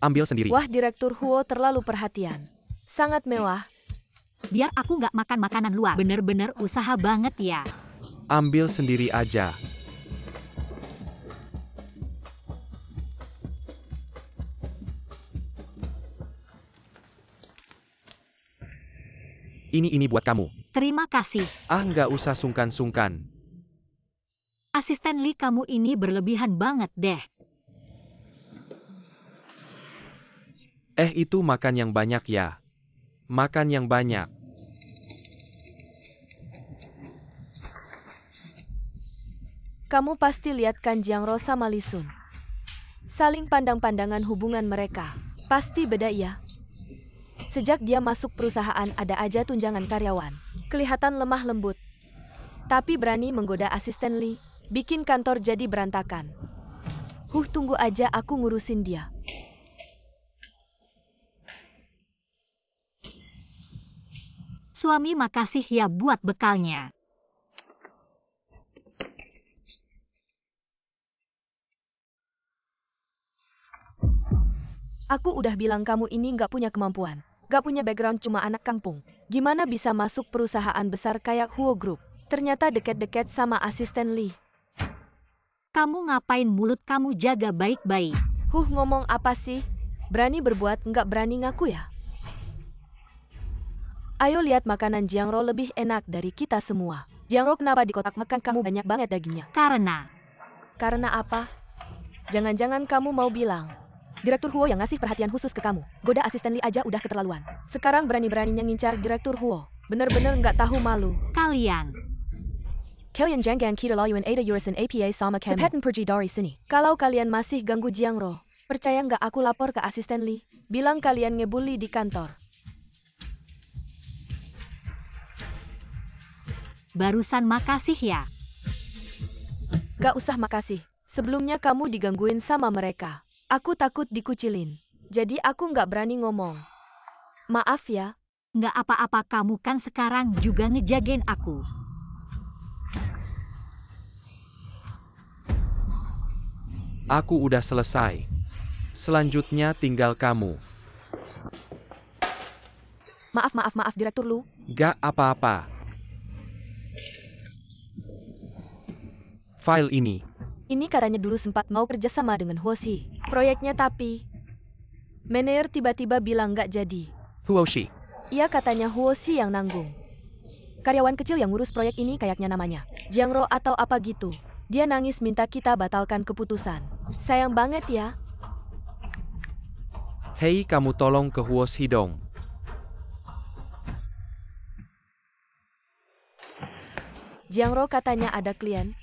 Ambil sendiri. wah Direktur Huo terlalu perhatian. Sangat mewah. Biar aku nggak makan makanan luar. Bener-bener usaha banget ya. Ambil sendiri aja. Ini buat kamu. Terima kasih. Nggak usah sungkan-sungkan. Asisten Lee, kamu ini berlebihan banget deh. Itu makan yang banyak ya. Makan yang banyak. Kamu pasti lihat kan Jiang Ro sama Lee Sun. Saling pandang-pandangan hubungan mereka. Pasti beda ya. Sejak dia masuk perusahaan ada aja tunjangan karyawan. Kelihatan lemah lembut. Tapi berani menggoda asisten Lee. Bikin kantor jadi berantakan. Tunggu aja aku ngurusin dia. Suami, makasih ya buat bekalnya. Aku udah bilang kamu ini nggak punya kemampuan. Nggak punya background, cuma anak kampung. Gimana bisa masuk perusahaan besar kayak Huo Group? Ternyata deket-deket sama asisten Lee. Kamu ngapain, mulut kamu jaga baik-baik. Ngomong apa sih? Berani berbuat, nggak berani ngaku ya? Ayo lihat makanan Jiang Ro lebih enak dari kita semua. Jiang Ro, kenapa di kotak makan kamu banyak banget dagingnya? Karena apa? Jangan-jangan kamu mau bilang Direktur Huo yang ngasih perhatian khusus ke kamu. Goda asisten Lee aja udah keterlaluan. Sekarang berani-beraninya ngincar Direktur Huo. Bener-bener nggak tahu malu. kalian. Kalian jangan kita layuan ada urusan APA sama kami. Sepetan pergi dari sini. Kalau kalian masih ganggu Jiang Ro, percaya nggak aku lapor ke asisten Lee? Bilang kalian ngebully di kantor. Barusan makasih ya. Gak usah makasih. Sebelumnya kamu digangguin sama mereka. Aku takut dikucilin. Jadi aku nggak berani ngomong. Maaf ya. Nggak apa-apa, kamu kan sekarang juga ngejagain aku. Aku udah selesai. Selanjutnya tinggal kamu. Maaf Direktur Lu. Gak apa-apa. File ini. Ini katanya dulu sempat mau kerjasama dengan Huoshi. Proyeknya tapi manajer tiba-tiba bilang nggak jadi. Huoshi. Iya, katanya Huoshi yang nanggung. Karyawan kecil yang ngurus proyek ini kayaknya namanya Jiang Ro atau apa gitu. Dia nangis minta kita batalkan keputusan. Sayang banget ya. Hei, kamu tolong ke Huoshi dong. Jiang Ro katanya ada klien.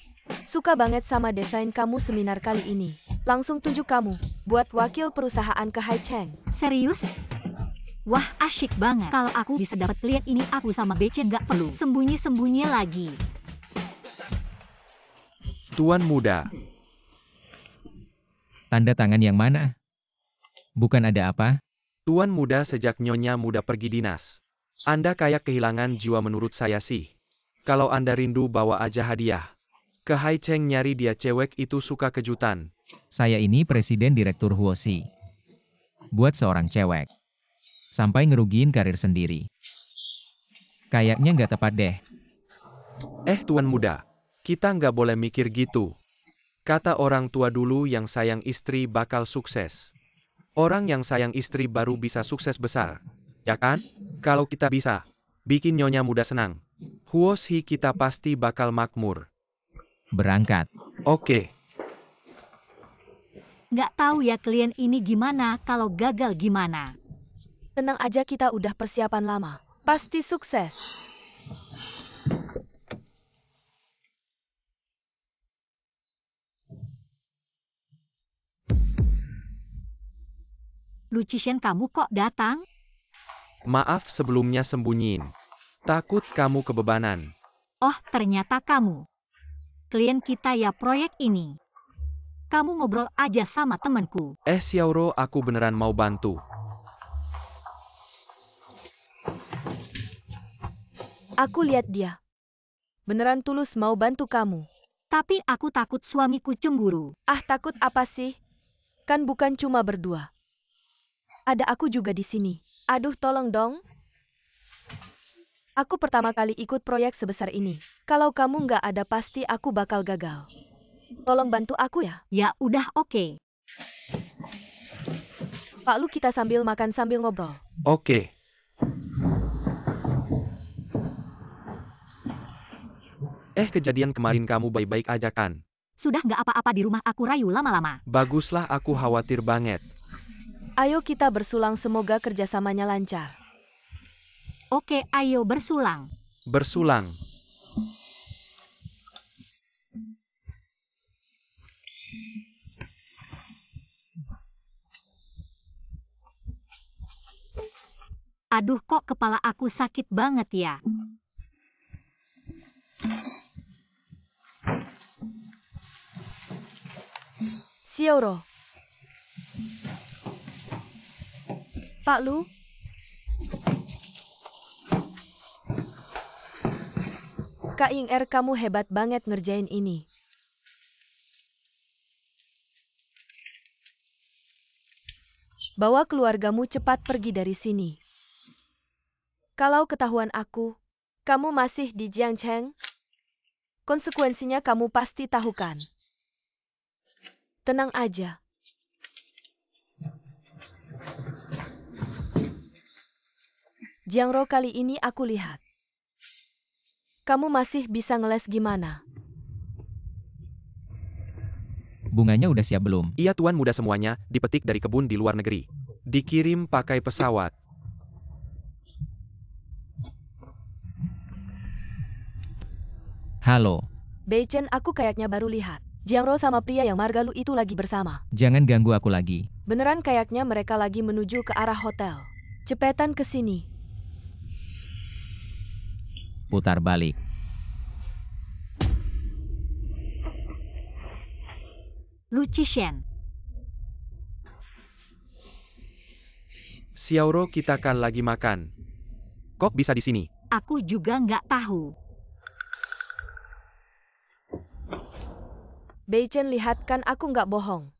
Suka banget sama desain kamu seminar kali ini. Langsung tunjuk kamu buat wakil perusahaan ke Haicheng. Serius? Wah, asyik banget. Kalau aku bisa dapat klien ini, aku sama Bechen nggak perlu sembunyi-sembunyi lagi. Tuan muda. Tanda tangan yang mana? Bukan ada apa? Tuan muda, sejak Nyonya muda pergi dinas, Anda kayak kehilangan jiwa menurut saya sih. Kalau Anda rindu, bawa aja hadiah. Ke Haicheng nyari dia, cewek itu suka kejutan. Saya ini presiden Direktur Huoshi. Buat seorang cewek. Sampai ngerugiin karir sendiri. Kayaknya nggak tepat deh. Tuan muda, kita nggak boleh mikir gitu. Kata orang tua dulu, yang sayang istri bakal sukses. Orang yang sayang istri baru bisa sukses besar. Ya kan? Kalau kita bisa bikin Nyonya Muda senang, Huo Shi kita pasti bakal makmur. Berangkat. Oke. Nggak tahu ya klien ini gimana, kalau gagal gimana. Tenang aja, kita udah persiapan lama. Pasti sukses. Lu Cishen, kamu kok datang? Maaf sebelumnya sembunyiin. Takut kamu kebebanan. Oh, ternyata kamu. Klien kita ya proyek ini. Kamu ngobrol aja sama temanku. Xiaoro, aku beneran mau bantu. Aku lihat dia. Beneran tulus mau bantu kamu. Tapi aku takut suamiku cemburu. Ah, takut apa sih? Kan bukan cuma berdua. Ada aku juga di sini. Aduh, tolong dong. Aku pertama kali ikut proyek sebesar ini. Kalau kamu nggak ada pasti aku bakal gagal. Tolong bantu aku ya. Ya udah, oke. Pak Lu, kita sambil makan sambil ngobrol. Oke. Kejadian kemarin kamu baik-baik aja kan? Sudah nggak apa-apa di rumah, aku rayu lama-lama. Baguslah, aku khawatir banget. Ayo kita bersulang, semoga kerjasamanya lancar. Oke, ayo bersulang. Bersulang. Aduh, kok kepala aku sakit banget ya. Xiaoro. Pak Lu. Kak Ying Er, kamu hebat banget ngerjain ini. Bawa keluargamu cepat pergi dari sini. Kalau ketahuan aku, kamu masih di Jiangcheng, konsekuensinya kamu pasti tahu kan. Tenang aja. Jiangro, kali ini aku lihat. Kamu masih bisa ngeles gimana? Bunganya udah siap belum? Iya tuan muda, semuanya dipetik dari kebun di luar negeri. Dikirim pakai pesawat. Halo. Beichen, aku kayaknya baru lihat. Jiangro sama pria yang margalu itu lagi bersama. Jangan ganggu aku lagi. Beneran kayaknya mereka lagi menuju ke arah hotel. Cepetan ke sini. Putar balik. Lu Cishen. Xiaoro, kita kan lagi makan. Kok bisa di sini? Aku juga nggak tahu. Beichen, lihat kan aku nggak bohong.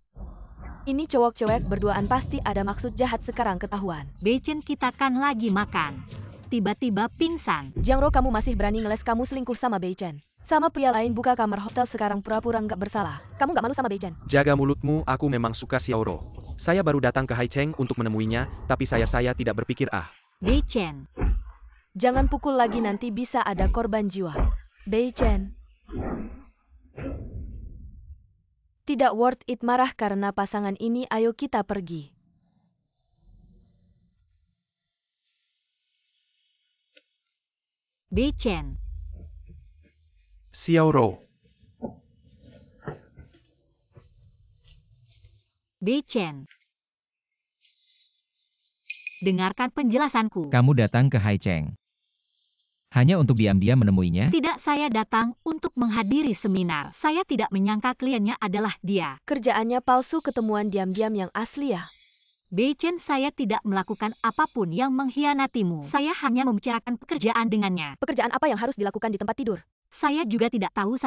Ini cowok-cewek berduaan pasti ada maksud jahat, sekarang ketahuan. Beichen, kita kan lagi makan. Tiba-tiba pingsan. Jiangro, kamu masih berani ngeles kamu selingkuh sama Beichen. Sama pria lain buka kamar hotel, sekarang pura-pura nggak bersalah. Kamu nggak malu sama Beichen? Jaga mulutmu, aku memang suka Xiaoro. Saya baru datang ke Haicheng untuk menemuinya, tapi saya tidak berpikir Beichen. Jangan pukul lagi, nanti bisa ada korban jiwa. Beichen. Tidak worth it marah karena pasangan ini, ayo kita pergi. Beichen. Xiaoro. Beichen. Dengarkan penjelasanku. Kamu datang ke Haicheng hanya untuk diam-diam menemuinya? Tidak, saya datang untuk menghadiri seminar. Saya tidak menyangka kliennya adalah dia. Kerjaannya palsu, ketemuan diam-diam yang asli ya. Beichen, saya tidak melakukan apapun yang mengkhianatimu. Saya hanya membicarakan pekerjaan dengannya. Pekerjaan apa yang harus dilakukan di tempat tidur? Saya juga tidak tahu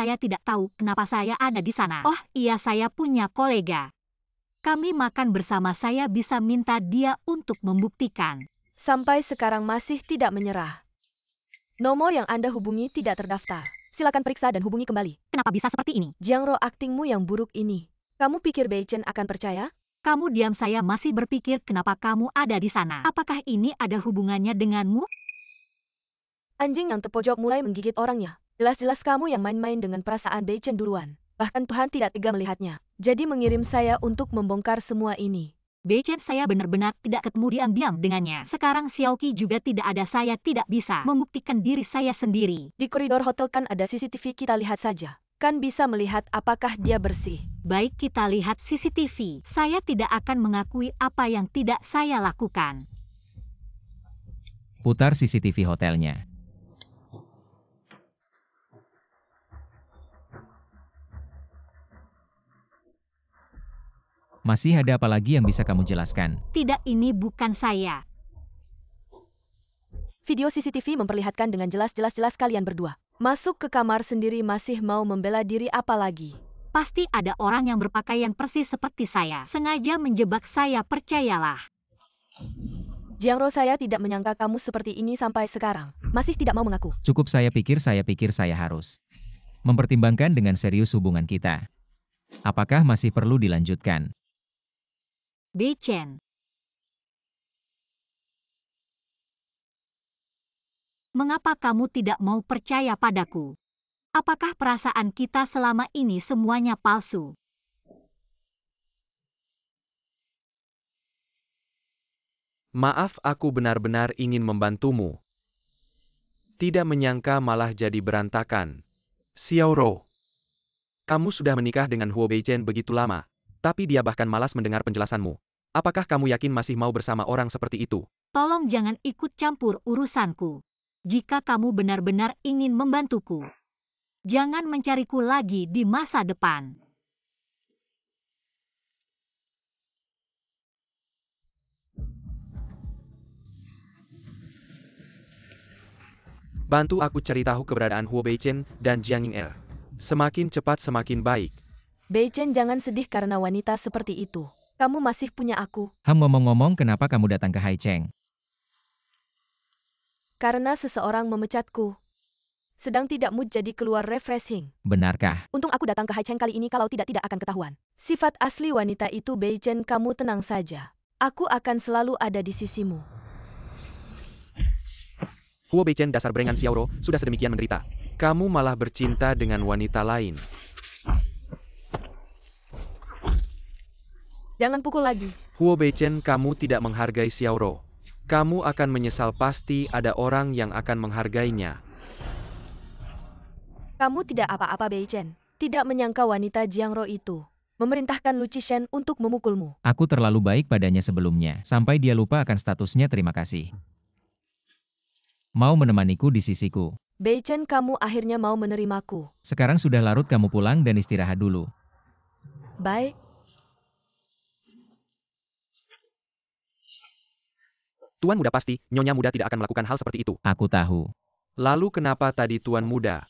kenapa saya ada di sana. Oh iya, saya punya kolega. Kami makan bersama, saya bisa minta dia untuk membuktikan. Sampai sekarang masih tidak menyerah. Nomor yang Anda hubungi tidak terdaftar. Silakan periksa dan hubungi kembali. Kenapa bisa seperti ini? Jiangro, aktingmu yang buruk ini. Kamu pikir Beichen akan percaya? Kamu diam, saya masih berpikir kenapa kamu ada di sana. Apakah ini ada hubungannya denganmu? Anjing yang terpojok mulai menggigit orangnya. Jelas-jelas kamu yang main-main dengan perasaan Bei Chen duluan. Bahkan Tuhan tidak tega melihatnya. Jadi mengirim saya untuk membongkar semua ini. Bei Chen, saya benar-benar tidak ketemu diam-diam dengannya. Sekarang Xiaoqi juga tidak ada, saya tidak bisa membuktikan diri saya sendiri. Di koridor hotel kan ada CCTV, kita lihat saja. Kan bisa melihat apakah dia bersih. Baik, kita lihat CCTV. Saya tidak akan mengakui apa yang tidak saya lakukan. Putar CCTV hotelnya. Masih ada apa lagi yang bisa kamu jelaskan? Tidak, ini bukan saya. Video CCTV memperlihatkan dengan jelas-jelas kalian berdua. Masuk ke kamar sendiri masih mau membela diri apa lagi? Pasti ada orang yang berpakaian persis seperti saya. Sengaja menjebak saya, percayalah. Jiangro, saya tidak menyangka kamu seperti ini sampai sekarang. Masih tidak mau mengaku. Cukup, saya pikir saya harus mempertimbangkan dengan serius hubungan kita. Apakah masih perlu dilanjutkan? Bei Chen. Mengapa kamu tidak mau percaya padaku? Apakah perasaan kita selama ini semuanya palsu? Maaf, aku benar-benar ingin membantumu. Tidak menyangka malah jadi berantakan. Xiaoro, kamu sudah menikah dengan Huo Beichen begitu lama, tapi dia bahkan malas mendengar penjelasanmu. Apakah kamu yakin masih mau bersama orang seperti itu? Tolong jangan ikut campur urusanku. Jika kamu benar-benar ingin membantuku, jangan mencariku lagi di masa depan. Bantu aku cari tahu keberadaan Huo Beichen dan Jiang Ying'er. Semakin cepat semakin baik. Bei Chen, jangan sedih karena wanita seperti itu. Kamu masih punya aku. Ngomong-ngomong, kenapa kamu datang ke Haicheng? Karena seseorang memecatku. Sedang tidak mood jadi keluar refreshing. Benarkah? Untung aku datang ke Haicheng kali ini, kalau tidak akan ketahuan. Sifat asli wanita itu Bei Chen, kamu tenang saja. Aku akan selalu ada di sisimu. Huo Beichen, dasar berengan Xiaoro, sudah sedemikian menderita. Kamu malah bercinta dengan wanita lain. Jangan pukul lagi. Huo Beichen, kamu tidak menghargai Xiaoro. Kamu akan menyesal, pasti ada orang yang akan menghargainya. Kamu tidak apa-apa Bei Chen. Tidak menyangka wanita Jiangro itu memerintahkan Lu Qishen untuk memukulmu. Aku terlalu baik padanya sebelumnya, sampai dia lupa akan statusnya. Terima kasih. Mau menemaniku di sisiku. Bei Chen, kamu akhirnya mau menerimaku. Sekarang sudah larut, kamu pulang dan istirahat dulu. Baik. Tuan muda, pasti Nyonya muda tidak akan melakukan hal seperti itu. Aku tahu. Lalu kenapa tadi Tuan muda?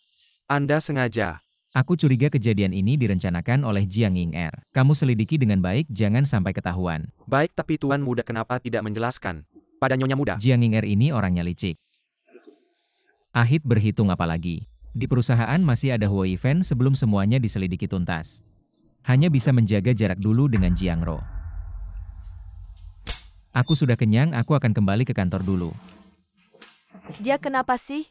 Anda sengaja. Aku curiga kejadian ini direncanakan oleh Jiang Ying'er. Kamu selidiki dengan baik, jangan sampai ketahuan. Baik, tapi Tuan muda kenapa tidak menjelaskan pada Nyonya muda? Jiang Ying'er ini orangnya licik. Ahit berhitung apalagi. Di perusahaan masih ada Huo Yifen sebelum semuanya diselidiki tuntas. Hanya bisa menjaga jarak dulu dengan Jiangro. Aku sudah kenyang, aku akan kembali ke kantor dulu. Dia kenapa sih?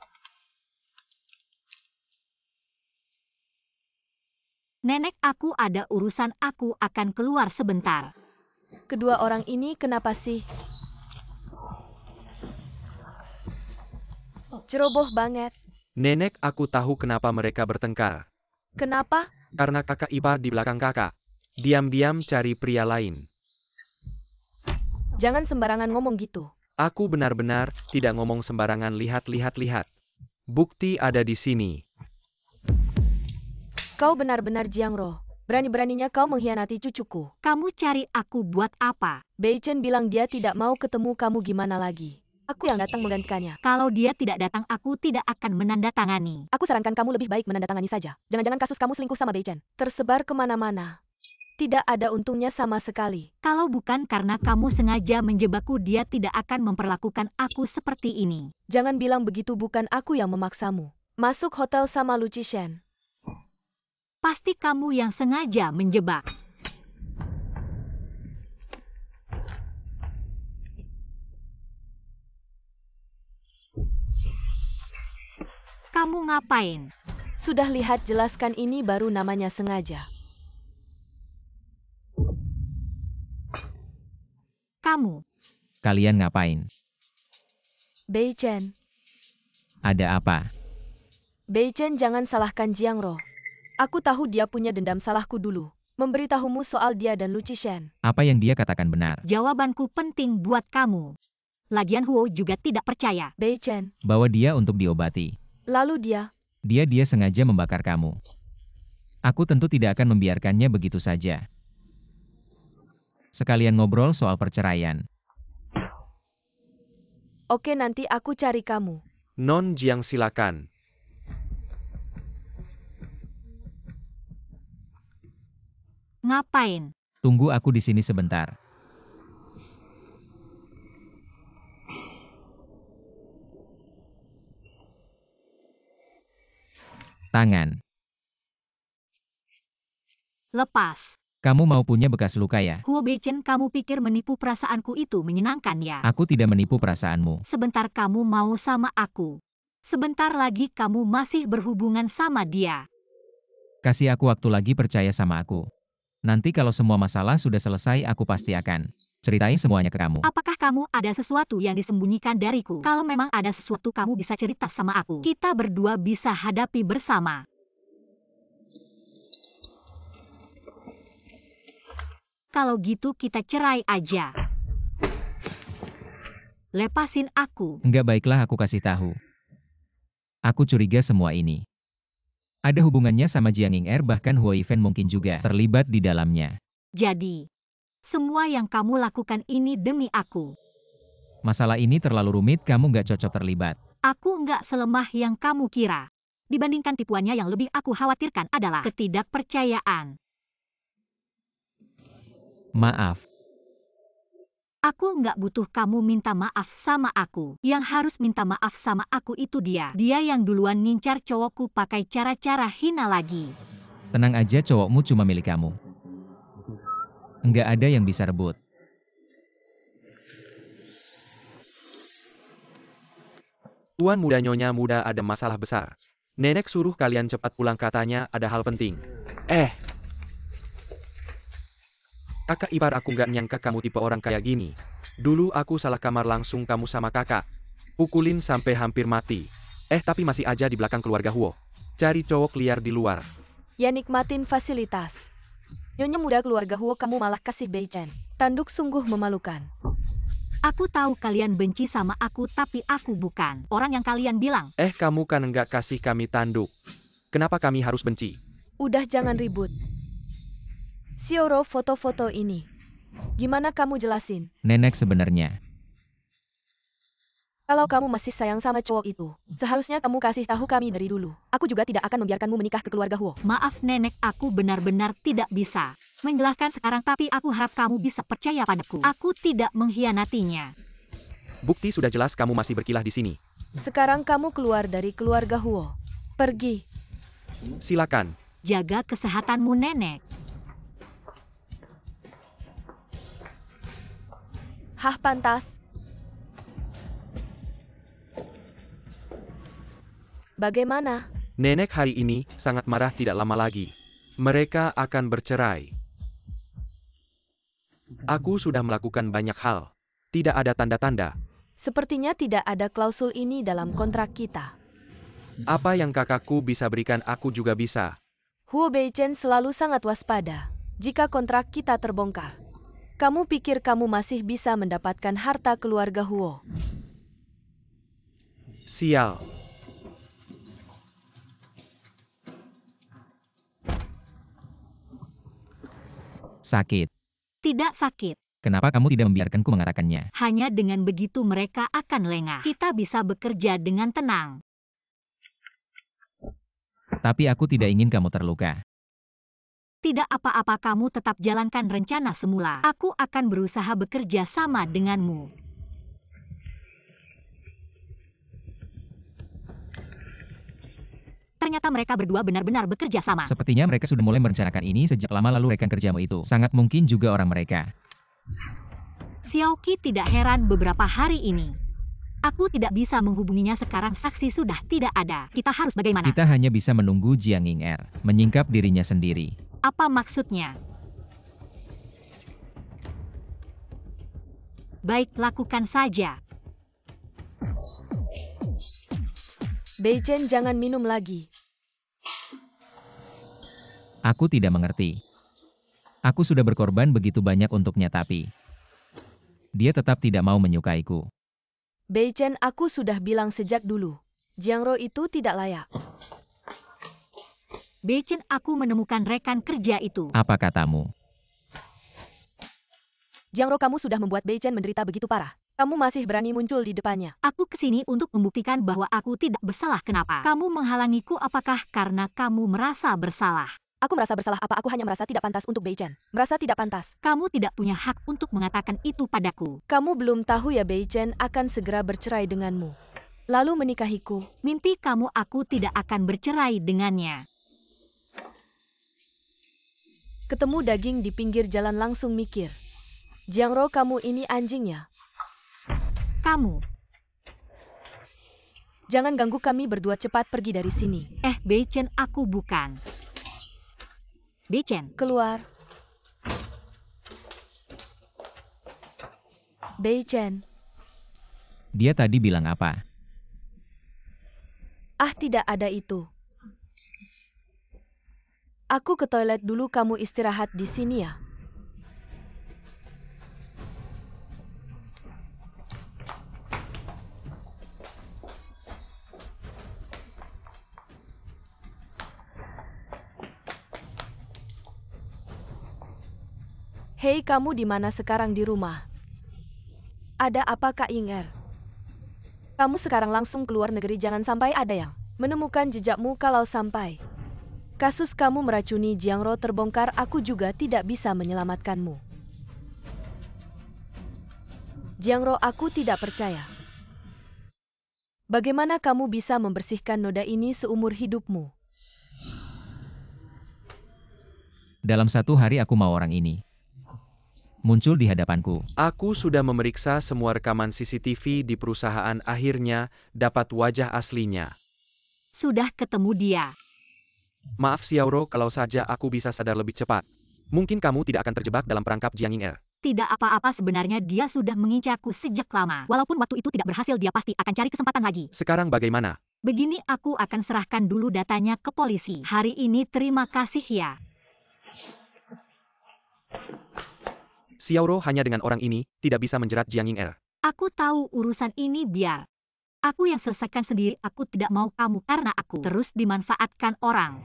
Nenek, aku ada urusan, aku akan keluar sebentar. Kedua orang ini kenapa sih? Ceroboh banget. Nenek, aku tahu kenapa mereka bertengkar. Kenapa? Karena kakak ipar di belakang kakak. Diam-diam cari pria lain. Jangan sembarangan ngomong gitu. Aku benar-benar tidak ngomong sembarangan. Lihat. Bukti ada di sini. Kau benar-benar Jiangro. Berani-beraninya kau mengkhianati cucuku. Kamu cari aku buat apa? Bei Chen bilang dia tidak mau ketemu kamu, gimana lagi? Aku yang datang menggantikannya. Kalau dia tidak datang, aku tidak akan menandatangani. Aku sarankan kamu lebih baik menandatangani saja. Jangan-jangan kasus kamu selingkuh sama Bei Chen tersebar kemana-mana. Tidak ada untungnya sama sekali. Kalau bukan karena kamu sengaja menjebakku, dia tidak akan memperlakukan aku seperti ini. Jangan bilang begitu, bukan aku yang memaksamu masuk hotel sama Lu Qishen. Pasti kamu yang sengaja menjebak. Kamu ngapain? Sudah lihat, jelaskan, ini baru namanya sengaja. Kamu. Kalian ngapain? Bei Chen. Ada apa? Bei Chen, jangan salahkan Jiang Ro. Aku tahu dia punya dendam, salahku dulu memberitahumu soal dia dan Lu Qishan. Apa yang dia katakan benar? Jawabanku penting buat kamu. Lagian Huo juga tidak percaya. Bei Chen. Bawa dia untuk diobati. Lalu dia. Dia sengaja membakar kamu. Aku tentu tidak akan membiarkannya begitu saja. Sekalian ngobrol soal perceraian. Oke, nanti aku cari kamu. Non Jiang, silakan. Ngapain? Tunggu aku di sini sebentar. Tangan. Lepas. Kamu mau punya bekas luka ya? Huo Beichen, kamu pikir menipu perasaanku itu menyenangkan ya? Aku tidak menipu perasaanmu. Sebentar kamu mau sama aku. Sebentar lagi kamu masih berhubungan sama dia. Kasih aku waktu lagi, percaya sama aku. Nanti kalau semua masalah sudah selesai, aku pasti akan ceritain semuanya ke kamu. Apakah kamu ada sesuatu yang disembunyikan dariku? Kalau memang ada sesuatu, kamu bisa cerita sama aku. Kita berdua bisa hadapi bersama. Kalau gitu kita cerai aja. Lepasin aku. Enggak, baiklah, aku kasih tahu. Aku curiga semua ini ada hubungannya sama Jiang Ying'er, bahkan Huo Yifan mungkin juga terlibat di dalamnya. Jadi, semua yang kamu lakukan ini demi aku. Masalah ini terlalu rumit, kamu nggak cocok terlibat. Aku nggak selemah yang kamu kira. Dibandingkan tipuannya, yang lebih aku khawatirkan adalah ketidakpercayaan. Maaf. Aku nggak butuh kamu minta maaf sama aku. Yang harus minta maaf sama aku itu dia. Dia yang duluan ngincar cowokku pakai cara-cara hina lagi. Tenang aja, cowokmu cuma milik kamu. Enggak ada yang bisa rebut. Tuan muda, Nyonya muda, ada masalah besar. Nenek suruh kalian cepat pulang, katanya ada hal penting. Kakak ipar, aku nggak nyangka kamu tipe orang kayak gini. Dulu aku salah kamar, langsung kamu sama kakak pukulin sampai hampir mati. Tapi masih aja di belakang keluarga Huo. Cari cowok liar di luar. Ya, nikmatin fasilitas. Nyonya muda keluarga Huo, kamu malah kasih Bei Chen tanduk, sungguh memalukan. Aku tahu kalian benci sama aku, tapi aku bukan orang yang kalian bilang. Kamu kan nggak kasih kami tanduk. Kenapa kami harus benci? Udah, jangan ribut. Xiaoro, foto-foto ini gimana kamu jelasin? Nenek, sebenarnya Kalau kamu masih sayang sama cowok itu, seharusnya kamu kasih tahu kami dari dulu. Aku juga tidak akan membiarkanmu menikah ke keluarga Huo. Maaf nenek, aku benar-benar tidak bisa menjelaskan sekarang, tapi aku harap kamu bisa percaya padaku. Aku tidak mengkhianatinya. Bukti sudah jelas, kamu masih berkilah di sini. Sekarang kamu keluar dari keluarga Huo. Pergi. Silakan. Jaga kesehatanmu nenek. Hah, pantas. Bagaimana? Nenek hari ini sangat marah, tidak lama lagi mereka akan bercerai. Aku sudah melakukan banyak hal. Tidak ada tanda-tanda. Sepertinya tidak ada klausul ini dalam kontrak kita. Apa yang kakakku bisa berikan, aku juga bisa. Huo Beichen selalu sangat waspada jika kontrak kita terbongkar. Kamu pikir kamu masih bisa mendapatkan harta keluarga Huo? Sial. sakit. Tidak sakit. Kenapa kamu tidak membiarkanku mengatakannya? Hanya dengan begitu mereka akan lengah. Kita bisa bekerja dengan tenang. Tapi aku tidak ingin kamu terluka. Tidak apa-apa, kamu tetap jalankan rencana semula. Aku akan berusaha bekerja sama denganmu. Ternyata mereka berdua benar-benar bekerja sama. Sepertinya mereka sudah mulai merencanakan ini sejak lama lalu. Rekan kerjamu itu sangat mungkin juga orang mereka. Xiaoqi tidak heran beberapa hari ini. Aku tidak bisa menghubunginya sekarang, saksi sudah tidak ada. Kita harus bagaimana? Kita hanya bisa menunggu Jiang Ying-er menyingkap dirinya sendiri. Apa maksudnya? Baik, lakukan saja. Bei Chen, jangan minum lagi. Aku tidak mengerti. Aku sudah berkorban begitu banyak untuknya tapi dia tetap tidak mau menyukaiku. Bei Chen, aku sudah bilang sejak dulu. Jiang Ro itu tidak layak. Bei Chen, aku menemukan rekan kerja itu. Apa katamu? Jiang Ro, kamu sudah membuat Bei Chen menderita begitu parah. Kamu masih berani muncul di depannya. Aku kesini untuk membuktikan bahwa aku tidak bersalah. Kenapa? Kamu menghalangiku apakah karena kamu merasa bersalah? Aku merasa bersalah apa? Aku hanya merasa tidak pantas untuk Bei Chen. Merasa tidak pantas. Kamu tidak punya hak untuk mengatakan itu padaku. Kamu belum tahu ya Bei Chen akan segera bercerai denganmu. Lalu menikahiku. Mimpi kamu, aku tidak akan bercerai dengannya. Ketemu daging di pinggir jalan langsung mikir. Jiang Ro, kamu ini anjing ya? Kamu. Jangan ganggu kami berdua, cepat pergi dari sini. Bei Chen, aku bukan. Bei Chen. Keluar. Bei Chen. Dia tadi bilang apa? Ah, tidak ada itu. Aku ke toilet dulu, kamu istirahat di sini ya. Hei, kamu di mana sekarang? Di rumah? Ada apa Kak Ying-er? Kamu sekarang langsung keluar negeri, jangan sampai ada yang menemukan jejakmu. Kalau sampai kasus kamu meracuni Jiang Ro terbongkar, aku juga tidak bisa menyelamatkanmu. Jiang Ro, aku tidak percaya. Bagaimana kamu bisa membersihkan noda ini seumur hidupmu? Dalam 1 hari aku mau orang ini muncul di hadapanku. Aku sudah memeriksa semua rekaman CCTV di perusahaan, akhirnya dapat wajah aslinya. Sudah ketemu dia. Maaf Xiaoro, kalau saja aku bisa sadar lebih cepat. Mungkin kamu tidak akan terjebak dalam perangkap Jiang Ying-er. Tidak apa-apa, sebenarnya dia sudah mengincarku sejak lama. Walaupun waktu itu tidak berhasil, dia pasti akan cari kesempatan lagi. Sekarang bagaimana? Begini, aku akan serahkan dulu datanya ke polisi. Hari ini terima kasih ya. Xiaoro, hanya dengan orang ini, tidak bisa menjerat Jiang Ying-er. Aku tahu urusan ini, biar aku yang selesaikan sendiri. Aku tidak mau kamu karena aku terus dimanfaatkan orang.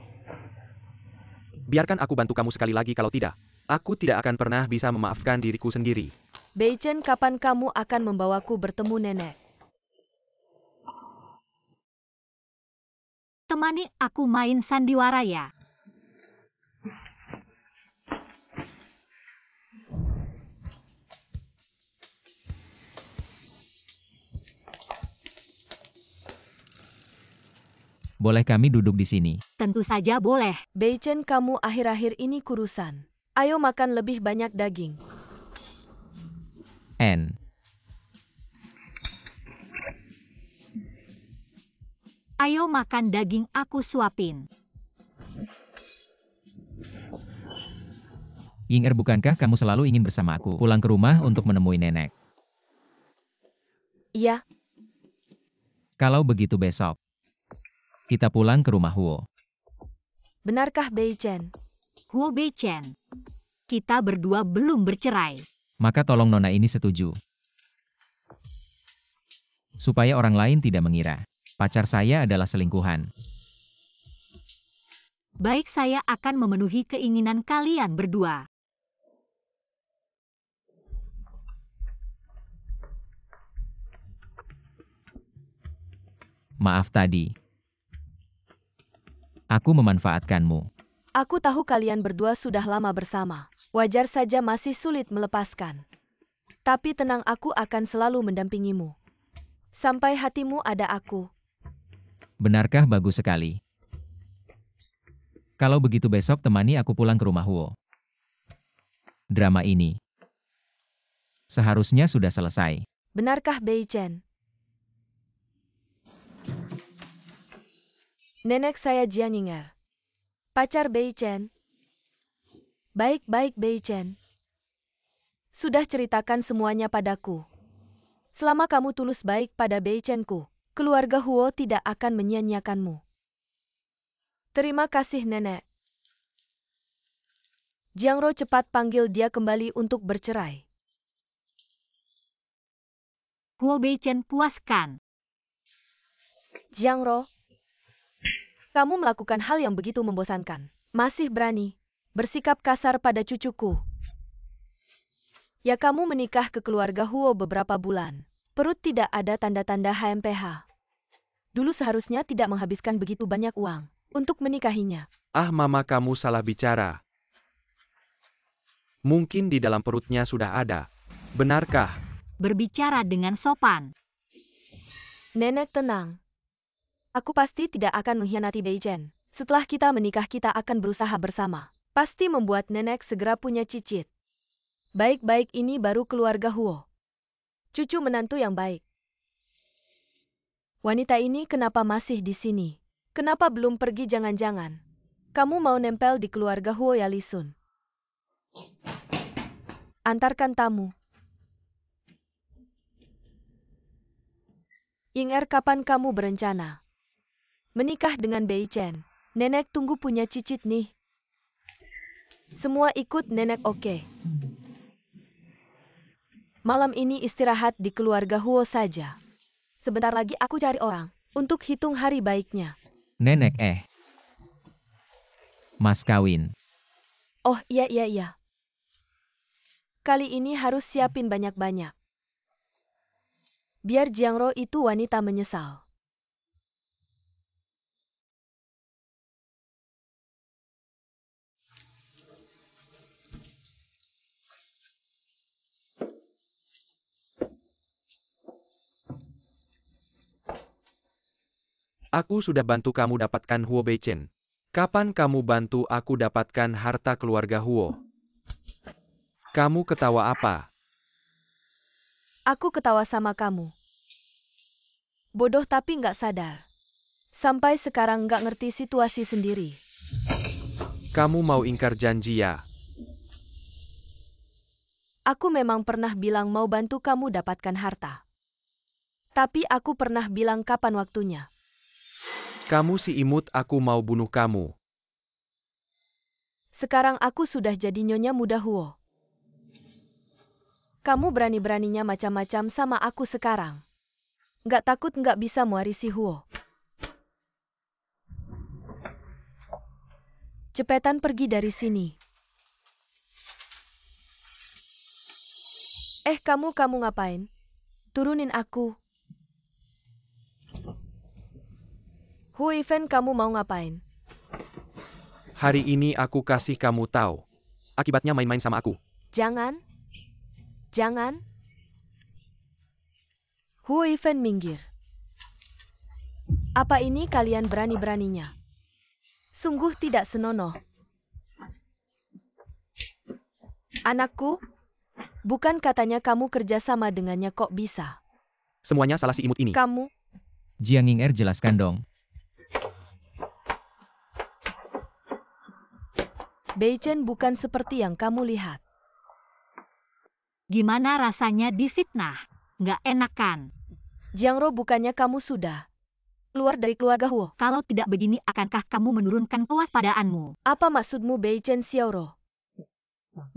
Biarkan aku bantu kamu sekali lagi, kalau tidak, aku tidak akan pernah bisa memaafkan diriku sendiri. Bei Chen, kapan kamu akan membawaku bertemu nenek? Temani aku main sandiwara ya. Boleh kami duduk di sini? Tentu saja boleh. Bei Chen, kamu akhir-akhir ini kurusan. Ayo makan lebih banyak daging. Ayo makan daging, aku suapin. Ying-er, bukankah kamu selalu ingin bersama aku pulang ke rumah untuk menemui nenek? Iya. Kalau begitu besok kita pulang ke rumah Huo. Benarkah Bei Chen? Huo Bei Chen, kita berdua belum bercerai. Maka tolong nona ini setuju. Supaya orang lain tidak mengira pacar saya adalah selingkuhan. Baik, saya akan memenuhi keinginan kalian berdua. Maaf tadi. Aku memanfaatkanmu. Aku tahu kalian berdua sudah lama bersama. Wajar saja masih sulit melepaskan. Tapi tenang, aku akan selalu mendampingimu. Sampai hatimu ada aku. Benarkah? Bagus sekali. Kalau begitu besok temani aku pulang ke rumah Huo. Drama ini seharusnya sudah selesai. Benarkah Bei Chen? Nenek saya Jiang Ying'er. Pacar Bei Chen. Baik-baik Bei Chen. Sudah ceritakan semuanya padaku. Selama kamu tulus baik pada Bei Chen-ku, keluarga Huo tidak akan menyia-nyiakanmu. Terima kasih nenek. Jiang Ro cepat panggil dia kembali untuk bercerai. Huo Beichen puaskan. Jiang Ro, kamu melakukan hal yang begitu membosankan. Masih berani bersikap kasar pada cucuku. Ya kamu menikah ke keluarga Huo beberapa bulan. Perut tidak ada tanda-tanda HMPH. Dulu seharusnya tidak menghabiskan begitu banyak uang untuk menikahinya. Ah mama kamu salah bicara. Mungkin di dalam perutnya sudah ada. Benarkah? Berbicara dengan sopan. Nenek tenang. Aku pasti tidak akan mengkhianati Bei Chen. Setelah kita menikah kita akan berusaha bersama. Pasti membuat nenek segera punya cicit. Baik-baik ini baru keluarga Huo. Cucu menantu yang baik. Wanita ini kenapa masih di sini? Kenapa belum pergi jangan-jangan? Kamu mau nempel di keluarga Huo ya Li Sun? Antarkan tamu. Ying'er, kapan kamu berencana menikah dengan Bei Chen? Nenek tunggu punya cicit nih. Semua ikut nenek oke? Malam ini istirahat di keluarga Huo saja. Sebentar lagi aku cari orang untuk hitung hari baiknya. Nenek Mas kawin. Oh iya. Kali ini harus siapin banyak-banyak. Biar Jiang Ro itu wanita menyesal. Aku sudah bantu kamu dapatkan Huo Bei Chen. Kapan kamu bantu aku dapatkan harta keluarga Huo? Kamu ketawa apa? Aku ketawa sama kamu. Bodoh tapi nggak sadar. Sampai sekarang nggak ngerti situasi sendiri. Kamu mau ingkar janji ya? Aku memang pernah bilang mau bantu kamu dapatkan harta. Tapi aku pernah bilang kapan waktunya. Kamu si imut, aku mau bunuh kamu. Sekarang aku sudah jadi nyonya muda Huo. Kamu berani-beraninya macam-macam sama aku sekarang. Nggak takut nggak bisa mewarisi Huo. Cepetan pergi dari sini. Kamu ngapain? Turunin aku. Huo Yifan, kamu mau ngapain? Hari ini aku kasih kamu tahu. Akibatnya main-main sama aku. Jangan. Huo Yifan minggir. Apa ini kalian berani-beraninya? Sungguh tidak senonoh. Anakku, bukan katanya kamu kerja sama dengannya kok bisa? Semuanya salah si imut ini. Kamu, Jiang Ying'er, jelaskan dong. Bei Chen bukan seperti yang kamu lihat. Gimana rasanya difitnah? Nggak enak kan? Jiang Ro, bukannya kamu sudah keluar dari keluarga Huo? Kalau tidak begini akankah kamu menurunkan kewaspadaanmu? Apa maksudmu Bei Chen Xiaoro?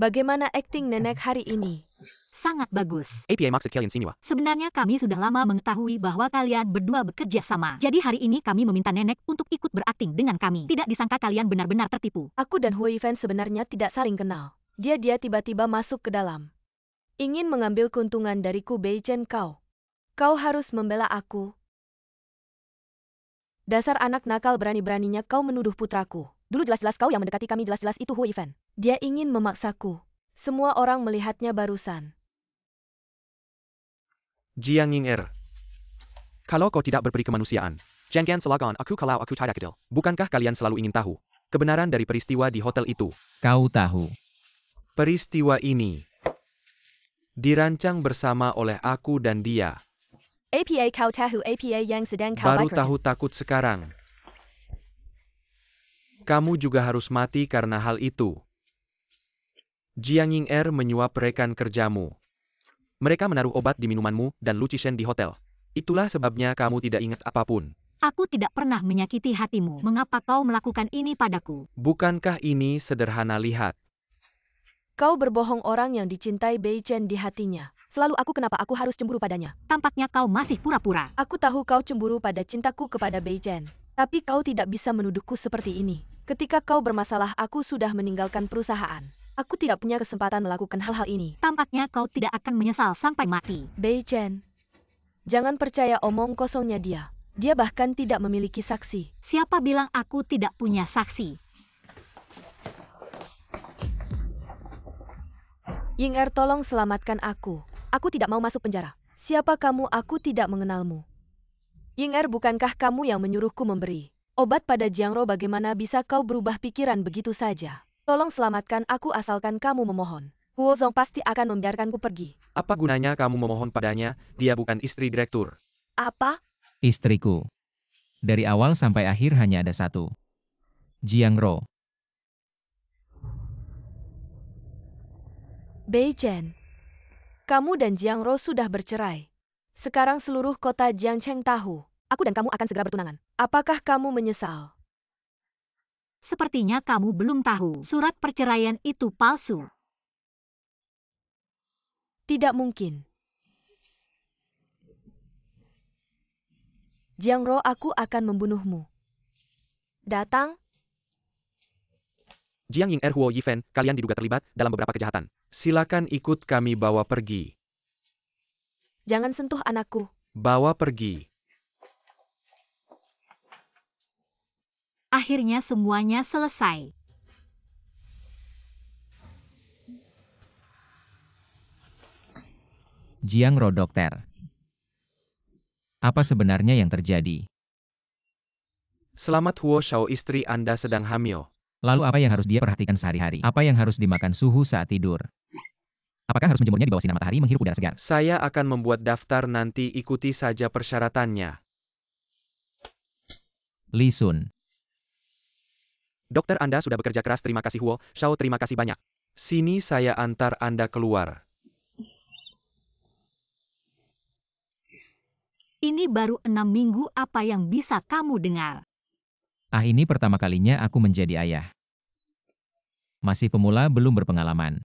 Bagaimana akting nenek hari ini? Sangat bagus. APA maksud kalian sini wah. Sebenarnya kami sudah lama mengetahui bahwa kalian berdua bekerja sama. Jadi hari ini kami meminta nenek untuk ikut berakting dengan kami. Tidak disangka kalian benar-benar tertipu. Aku dan Huo Yifan sebenarnya tidak saling kenal. Dia tiba-tiba masuk ke dalam. Ingin mengambil keuntungan dariku. Bei Chen, kau harus membela aku. Dasar anak nakal, berani-beraninya kau menuduh putraku. Dulu jelas-jelas kau yang mendekati kami, jelas-jelas itu Huo Yifan. Dia ingin memaksaku. Semua orang melihatnya barusan. Jiang Ying'er. Kalau kau tidak berperi kemanusiaan, jangan salahkan aku kalau aku tidak adil. Bukankah kalian selalu ingin tahu kebenaran dari peristiwa di hotel itu? Kau tahu. Peristiwa ini dirancang bersama oleh aku dan dia. APA kau tahu, APA yang sedang kau Baru bicarakan. tahu takut sekarang. Kamu juga harus mati karena hal itu. Jiang Ying'er menyuap rekan kerjamu. Mereka menaruh obat di minumanmu dan Lucien di hotel. Itulah sebabnya kamu tidak ingat apapun. Aku tidak pernah menyakiti hatimu. Mengapa kau melakukan ini padaku? Bukankah ini sederhana lihat? Kau berbohong orang yang dicintai Bei Chen di hatinya. Selalu kenapa aku harus cemburu padanya? Tampaknya kau masih pura-pura. Aku tahu kau cemburu pada cintaku kepada Bei Chen. Tapi kau tidak bisa menuduhku seperti ini. Ketika kau bermasalah, aku sudah meninggalkan perusahaan. Aku tidak punya kesempatan melakukan hal-hal ini. Tampaknya kau tidak akan menyesal sampai mati. Bei Chen, jangan percaya omong kosongnya dia. Dia bahkan tidak memiliki saksi. Siapa bilang aku tidak punya saksi? Ying'er, tolong selamatkan aku. Aku tidak mau masuk penjara. Siapa kamu? Aku tidak mengenalmu. Ying'er, bukankah kamu yang menyuruhku memberi obat pada Jiangro? Bagaimana bisa kau berubah pikiran begitu saja? Tolong selamatkan aku asalkan kamu memohon. Huo Zong pasti akan membiarkanku pergi. Apa gunanya kamu memohon padanya? Dia bukan istri direktur. Apa? Istriku. Dari awal sampai akhir hanya ada satu. Jiangro. Bei Chen, kamu dan Jiangro sudah bercerai. Sekarang seluruh kota Jiangcheng tahu. Aku dan kamu akan segera bertunangan. Apakah kamu menyesal? Sepertinya kamu belum tahu. Surat perceraian itu palsu. Tidak mungkin. Jiangro, aku akan membunuhmu. Datang. Jiang Ying'er, Huo Yifen, kalian diduga terlibat dalam beberapa kejahatan. Silakan ikut kami bawa pergi. Jangan sentuh anakku. Bawa pergi. Akhirnya semuanya selesai. Jiangro, dokter. Apa sebenarnya yang terjadi? Selamat Huo Shao, istri Anda sedang hamil. Lalu apa yang harus dia perhatikan sehari-hari? Apa yang harus dimakan suhu saat tidur? Apakah harus menjemurnya di bawah sinar matahari menghirup udara segar? Saya akan membuat daftar, nanti ikuti saja persyaratannya. Li Sun. Dokter, Anda sudah bekerja keras. Terima kasih Huo Shao, terima kasih banyak. Sini saya antar Anda keluar. Ini baru 6 minggu, apa yang bisa kamu dengar? Ini pertama kalinya aku menjadi ayah. Masih pemula, belum berpengalaman.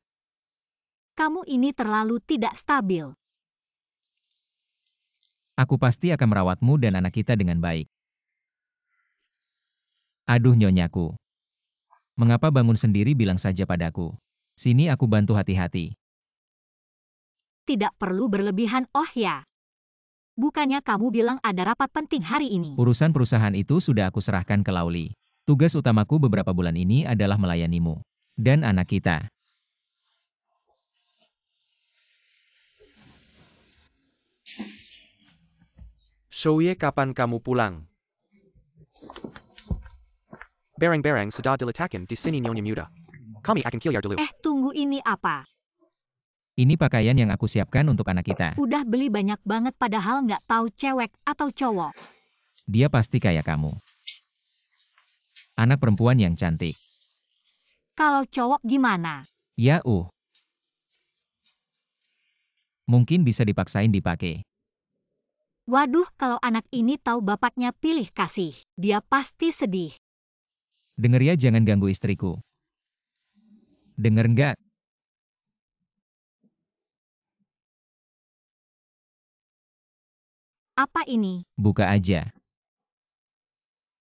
Kamu ini terlalu tidak stabil. Aku pasti akan merawatmu dan anak kita dengan baik. Aduh nyonyaku. Mengapa bangun sendiri, bilang saja padaku. Sini aku bantu, hati-hati. Tidak perlu berlebihan, oh ya. Bukannya kamu bilang ada rapat penting hari ini? Urusan perusahaan itu sudah aku serahkan ke Lauli. Tugas utamaku beberapa bulan ini adalah melayanimu. Dan anak kita. Shouye, kapan kamu pulang? Bereng-bereng sudah diletakkan di sini Nyonya Muda. Kami akan kilir dulu. Tunggu, ini apa? Ini pakaian yang aku siapkan untuk anak kita. Udah beli banyak banget padahal nggak tahu cewek atau cowok. Dia pasti kayak kamu. Anak perempuan yang cantik. Kalau cowok gimana? Ya mungkin bisa dipaksain dipakai. Waduh, kalau anak ini tahu bapaknya pilih kasih, dia pasti sedih. Dengar ya, jangan ganggu istriku. Dengar nggak? Apa ini? Buka aja.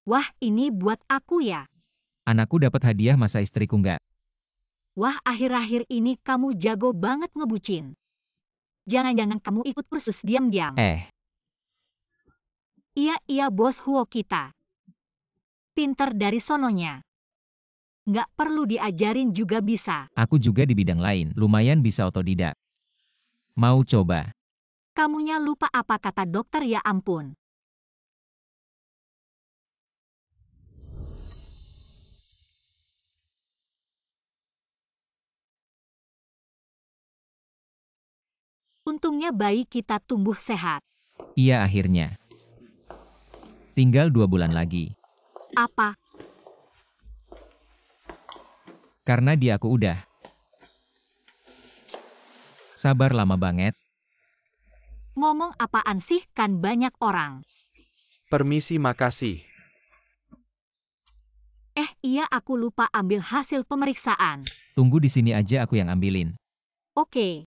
Wah, ini buat aku ya? Anakku dapat hadiah, masa istriku nggak? Wah, akhir-akhir ini kamu jago banget ngebucin. Jangan-jangan kamu ikut kursus diam-diam. Iya, bos Huo kita. Pinter dari sononya. Nggak perlu diajarin juga bisa. Aku juga di bidang lain, lumayan bisa otodidak. Mau coba? Kamunya lupa apa kata dokter, ya ampun. Untungnya bayi kita tumbuh sehat. Iya, akhirnya. Tinggal 2 bulan lagi. Apa? Karena dia aku udah. Sabar lama banget. Ngomong apaan sih, kan banyak orang. Permisi, makasih. Iya, aku lupa ambil hasil pemeriksaan. Tunggu di sini aja, aku yang ambilin. Oke.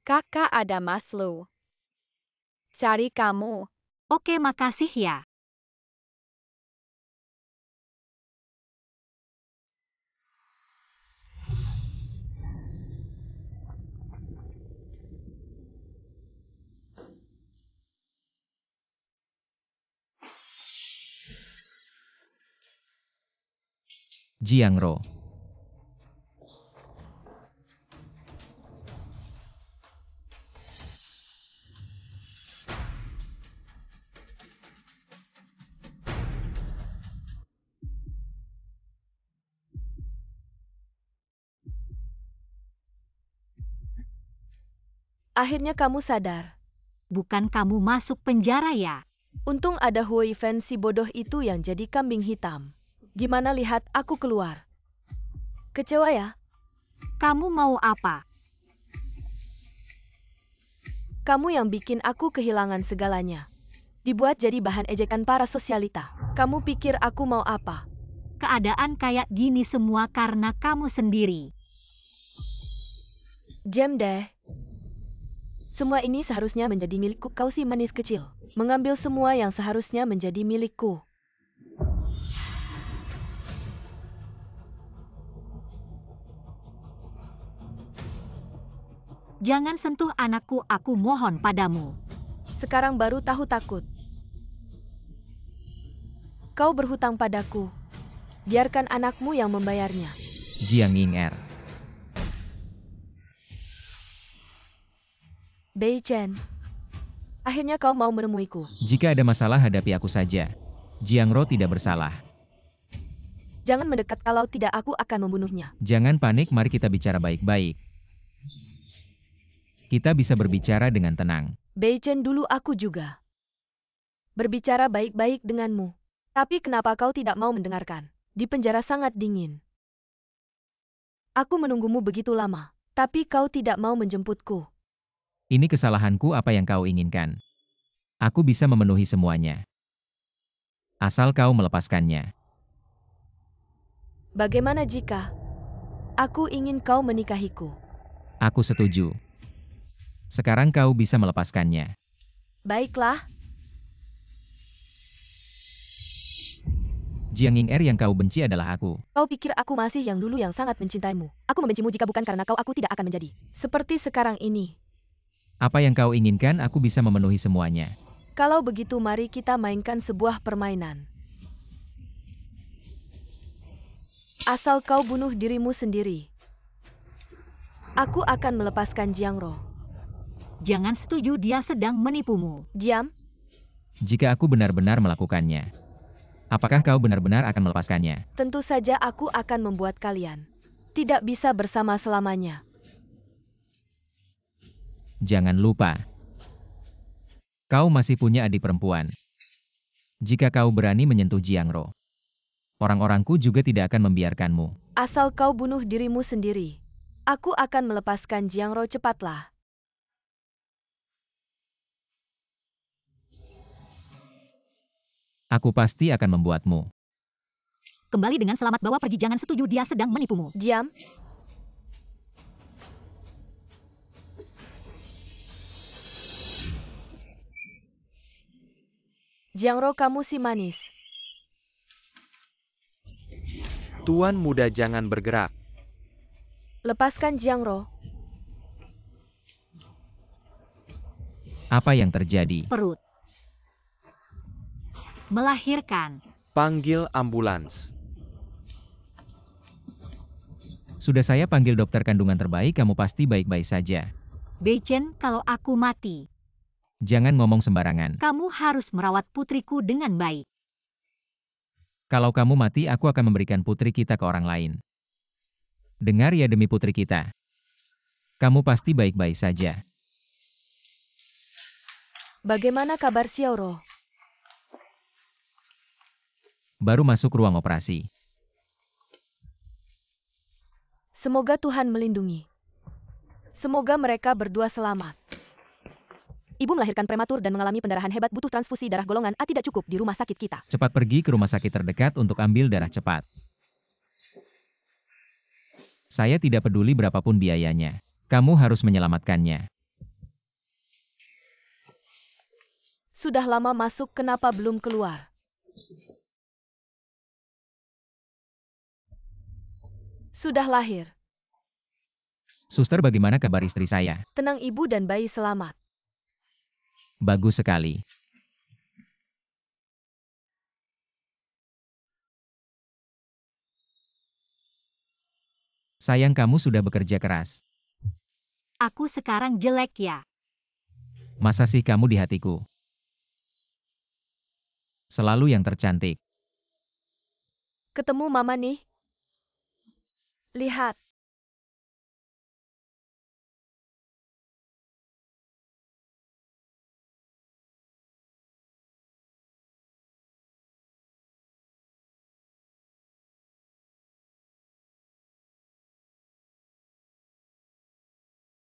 Kakak ada Mas Lu. Cari kamu. Oke, makasih ya. Jiangro. Akhirnya kamu sadar. Bukan kamu masuk penjara ya? Untung ada Hui Fen si bodoh itu yang jadi kambing hitam. Gimana lihat aku keluar? Kecewa ya? Kamu mau apa? Kamu yang bikin aku kehilangan segalanya. Dibuat jadi bahan ejekan para sosialita. Kamu pikir aku mau apa? Keadaan kayak gini semua karena kamu sendiri. Jem deh. Semua ini seharusnya menjadi milikku, kau si manis kecil. Mengambil semua yang seharusnya menjadi milikku. Jangan sentuh anakku, aku mohon padamu. Sekarang baru tahu takut. Kau berhutang padaku. Biarkan anakmu yang membayarnya. Jiang Ying'er. Bei Chen. Akhirnya kau mau menemuiku. Jika ada masalah, hadapi aku saja. Jiangro tidak bersalah. Jangan mendekat, kalau tidak aku akan membunuhnya. Jangan panik, mari kita bicara baik-baik. Kita bisa berbicara dengan tenang. Bei Chen, dulu aku juga berbicara baik-baik denganmu. Tapi kenapa kau tidak mau mendengarkan? Di penjara sangat dingin. Aku menunggumu begitu lama, tapi kau tidak mau menjemputku. Ini kesalahanku, apa yang kau inginkan. Aku bisa memenuhi semuanya. Asal kau melepaskannya. Bagaimana jika aku ingin kau menikahiku? Aku setuju. Sekarang kau bisa melepaskannya. Baiklah. Jiang Ying'er, yang kau benci adalah aku. Kau pikir aku masih yang dulu yang sangat mencintaimu? Aku membencimu, jika bukan karena kau aku tidak akan menjadi seperti sekarang ini. Apa yang kau inginkan, aku bisa memenuhi semuanya. Kalau begitu mari kita mainkan sebuah permainan. Asal kau bunuh dirimu sendiri, aku akan melepaskan Jiangro. Jangan setuju, dia sedang menipumu. Diam. Jika aku benar-benar melakukannya, apakah kau benar-benar akan melepaskannya? Tentu saja aku akan membuat kalian tidak bisa bersama selamanya. Jangan lupa, kau masih punya adik perempuan. Jika kau berani menyentuh Jiangro, orang-orangku juga tidak akan membiarkanmu. Asal kau bunuh dirimu sendiri, aku akan melepaskan Jiangro, cepatlah. Aku pasti akan membuatmu. Kembali dengan selamat, bawa pergi, jangan setuju, dia sedang menipumu. Diam. Jiangro, kamu si manis. Tuan muda, jangan bergerak. Lepaskan Jiangro. Apa yang terjadi? Perut. Melahirkan. Panggil ambulans. Sudah saya panggil dokter kandungan terbaik, kamu pasti baik-baik saja. Bei Chen, kalau aku mati, Jangan ngomong sembarangan. kamu harus merawat putriku dengan baik. Kalau kamu mati, aku akan memberikan putri kita ke orang lain. Dengar ya, demi putri kita. Kamu pasti baik-baik saja. Bagaimana kabar Xiaoro? baru masuk ruang operasi. Semoga Tuhan melindungi. Semoga mereka berdua selamat. Ibu melahirkan prematur dan mengalami pendarahan hebat, butuh transfusi darah golongan A tidak cukup di rumah sakit kita. Cepat pergi ke rumah sakit terdekat untuk ambil darah cepat. Saya tidak peduli berapapun biayanya. Kamu harus menyelamatkannya. Sudah lama masuk, kenapa belum keluar? Sudah lahir. Suster, bagaimana kabar istri saya? Tenang, ibu dan bayi selamat. Bagus sekali. Sayang, kamu sudah bekerja keras. Aku sekarang jelek ya. Masa sih kamu di hatiku? Selalu yang tercantik. Ketemu mama nih. Lihat.